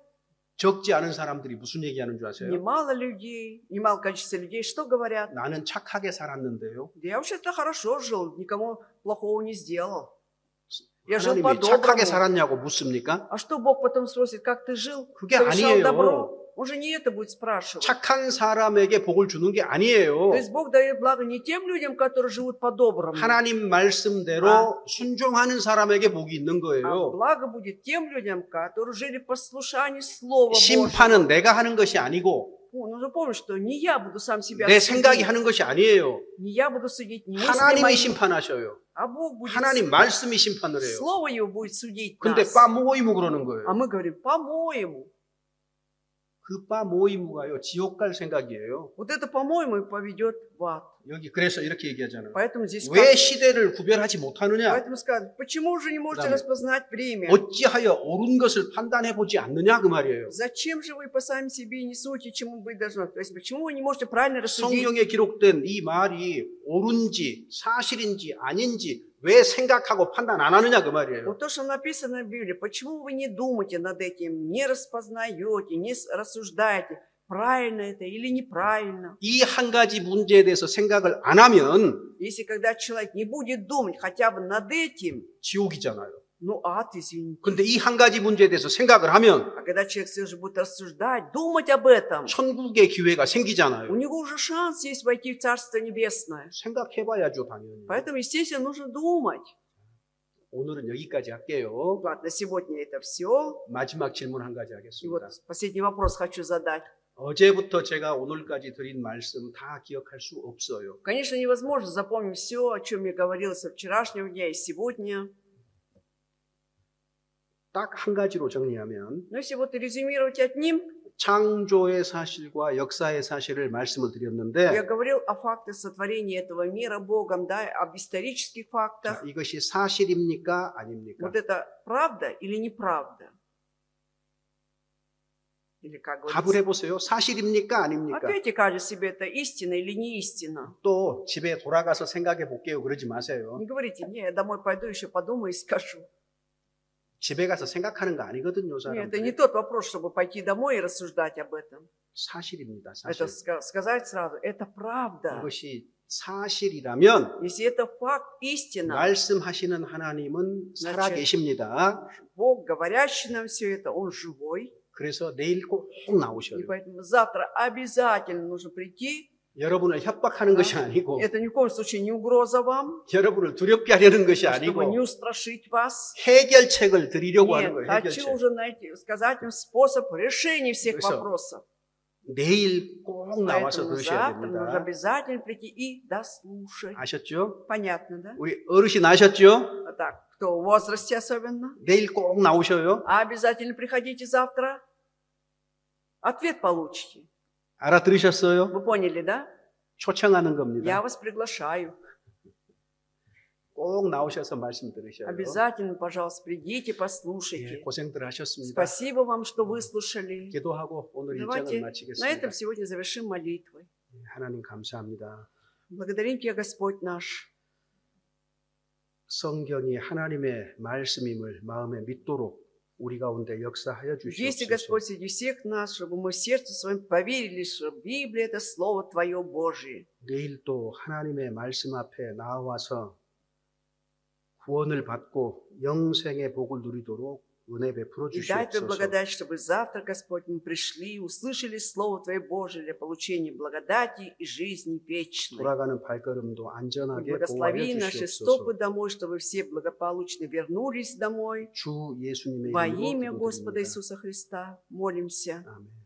적지 않은 사람들이 무슨 얘기하는 줄 아세요? немало людей, немало количество людей, что говорят? 나는 착하게 살았는데요. Да я вообще-то хорошо жил, никому плохого не сделал. Я жил 하나님이 착하게 по-доброму. 살았냐고 묻습니까? А что Бог потом спросит, как ты жил? 그게 Совершал 아니에요. добро? Он же не это будет спрашивать. 착한 사람에게 복을 주는 게 아니에요. То есть Бог дает благо не тем людям, которые живут по-доброму, 하나님 말씀대로 순종하는 사람에게 복이 있는 а 거예요. благо будет тем людям, которые жили в послушании Слова Божьего. 심판은 내가 하는 것이 아니고 Нужно помнить, что не я буду сам себя 내 생각이 судить, 하는 것이 아니에요. не я буду судить, не мысли 하나님이 мои, 심판하셔요. а Бог будет 하나님 말씀이 심판을 해요. Слово Его будет судить 근데 нас. 빠모이무 그러는 А 거예요. мы говорим, по-моему. 그 빠모이무가요 지옥 갈 생각이에요. Вот это, по-моему, и поведет в ад. 여기 그래서 이렇게 얘기하잖아요. Поэтому здесь 왜 시대를 구별하지 못하느냐? Поэтому сказано, почему же не можете 그다음에 распознать время? 어찌하여 옳은 것을 판단해 보지 않느냐 그 말이에요. Зачем же вы по сами себе не судите, чему быть должно? То есть, почему вы не можете правильно рассудить? 성경에 기록된 이 말이 옳은지 사실인지 아닌지 왜 생각하고 판단 안 하느냐 그 말이에요. Вот то, что написано в Библии, почему вы не думаете над этим, не распознаете, не рассуждаете, правильно это или неправильно? 이 한 가지 문제에 대해서 생각을 안 하면 Если когда человек не будет думать хотя бы над этим, 지옥이잖아요. ну ад, извините. 근데 이 한 가지 문제에 대해서 생각을 하면 А когда человек все же будет рассуждать, думать об этом, 천국의 기회가 у 생기잖아요. него уже шанс есть войти в Царство Небесное. 생각해봐야죠 당연히. Поэтому, естественно, нужно думать. 오늘은 여기까지 할게요. Ладно, сегодня это все. 마지막 질문 한 가지 И 하겠습니다. вот последний вопрос хочу задать. 어제부터 제가 오늘까지 드린 말씀 다 기억할 수 없어요. Конечно, невозможно запомнить все, о чем я говорила со вчерашнего дня и сегодня. 딱 한 가지로 정리하면 Но если вот резюмировать одним, 창조의 사실과 역사의 사실을 말씀을 я 드렸는데 говорил о фактах сотворения этого мира Богом, да, об исторических 자, фактах. 이것이 사실입니까 아닙니까? Вот это правда или неправда? Или как 답을 говорится? 해보세요. 사실입니까 아닙니까? Ответьте каждый себе, это истина или не истина. 또 집에 돌아가서 생각해 볼게요. 그러지 마세요. Не говорите, не, я домой пойду, еще подумаю и скажу. 집에 가서 생각하는 거 아니거든요, Нет, это не 사람들. тот вопрос, чтобы пойти домой и рассуждать об этом. 사실입니다. Это 사실. сказать сразу, это правда. 이것이 사실이라면 Если это факт, истина, 말씀하시는 하나님은 살아 значит, 계십니다. Бог, говорящий нам все это, Он живой. 그래서 내일 꼭 И 나오셔요. поэтому завтра обязательно нужно прийти. 여러분을 협박하는 것이 아니고 Это ни в коем случае не угроза вам, 여러분을 두렵게 하려는 것이 чтобы не 아니고 устрашить вас. 해결책을 드리려고 하는 Нет, 거예요. хочу 해결책. уже найти, сказать им способ решения всех 그래서 вопросов. 내일 꼭 나와서 Поэтому 들으셔야 завтра нужно 됩니다. обязательно прийти и дослушать. 아셨죠? Понятно, да? 우리 어르신 아셨죠? А так, кто в возрасте особенно? 내일 꼭 나오셔요. А обязательно приходите завтра. Ответ получите. 알아들으셨어요? Вы поняли, да? 초청하는 Я 겁니다. вас приглашаю. 꼭 나오셔서 말씀 들으셔요. Обязательно, пожалуйста, придите, 예, послушайте. 고생들 하셨습니다. Спасибо вам, что выслушали. 기도하고 오늘 일정을 Давайте на 마치겠습니다. этом сегодня завершим молитвой. 하나님 감사합니다. Благодарим Тебя, Господь наш. 성경이 하나님의 말씀임을 마음에 믿도록 우리 가운데 역사하여 Есть, 주시옵소서. Господь, среди всех нас, чтобы мы в сердце своем поверили, что Библия – это Слово Твое Божие. 내일 또 하나님의 말씀 앞에 나와서 구원을 받고 영생의 복을 누리도록 은혜 베풀어 И дай Тебе 주시옵소서. благодать, чтобы завтра, Господь, мы пришли, услышали Слово Твое Божие для получения благодати и жизни вечной. 돌아가는 발걸음도 안전하게 Благослови 보호하여 наши 주시옵소서. стопы домой, чтобы все благополучно вернулись домой. 주 예수님의 Во 이름으로 имя Господа 기도드립니다. Иисуса Христа молимся. 아멘.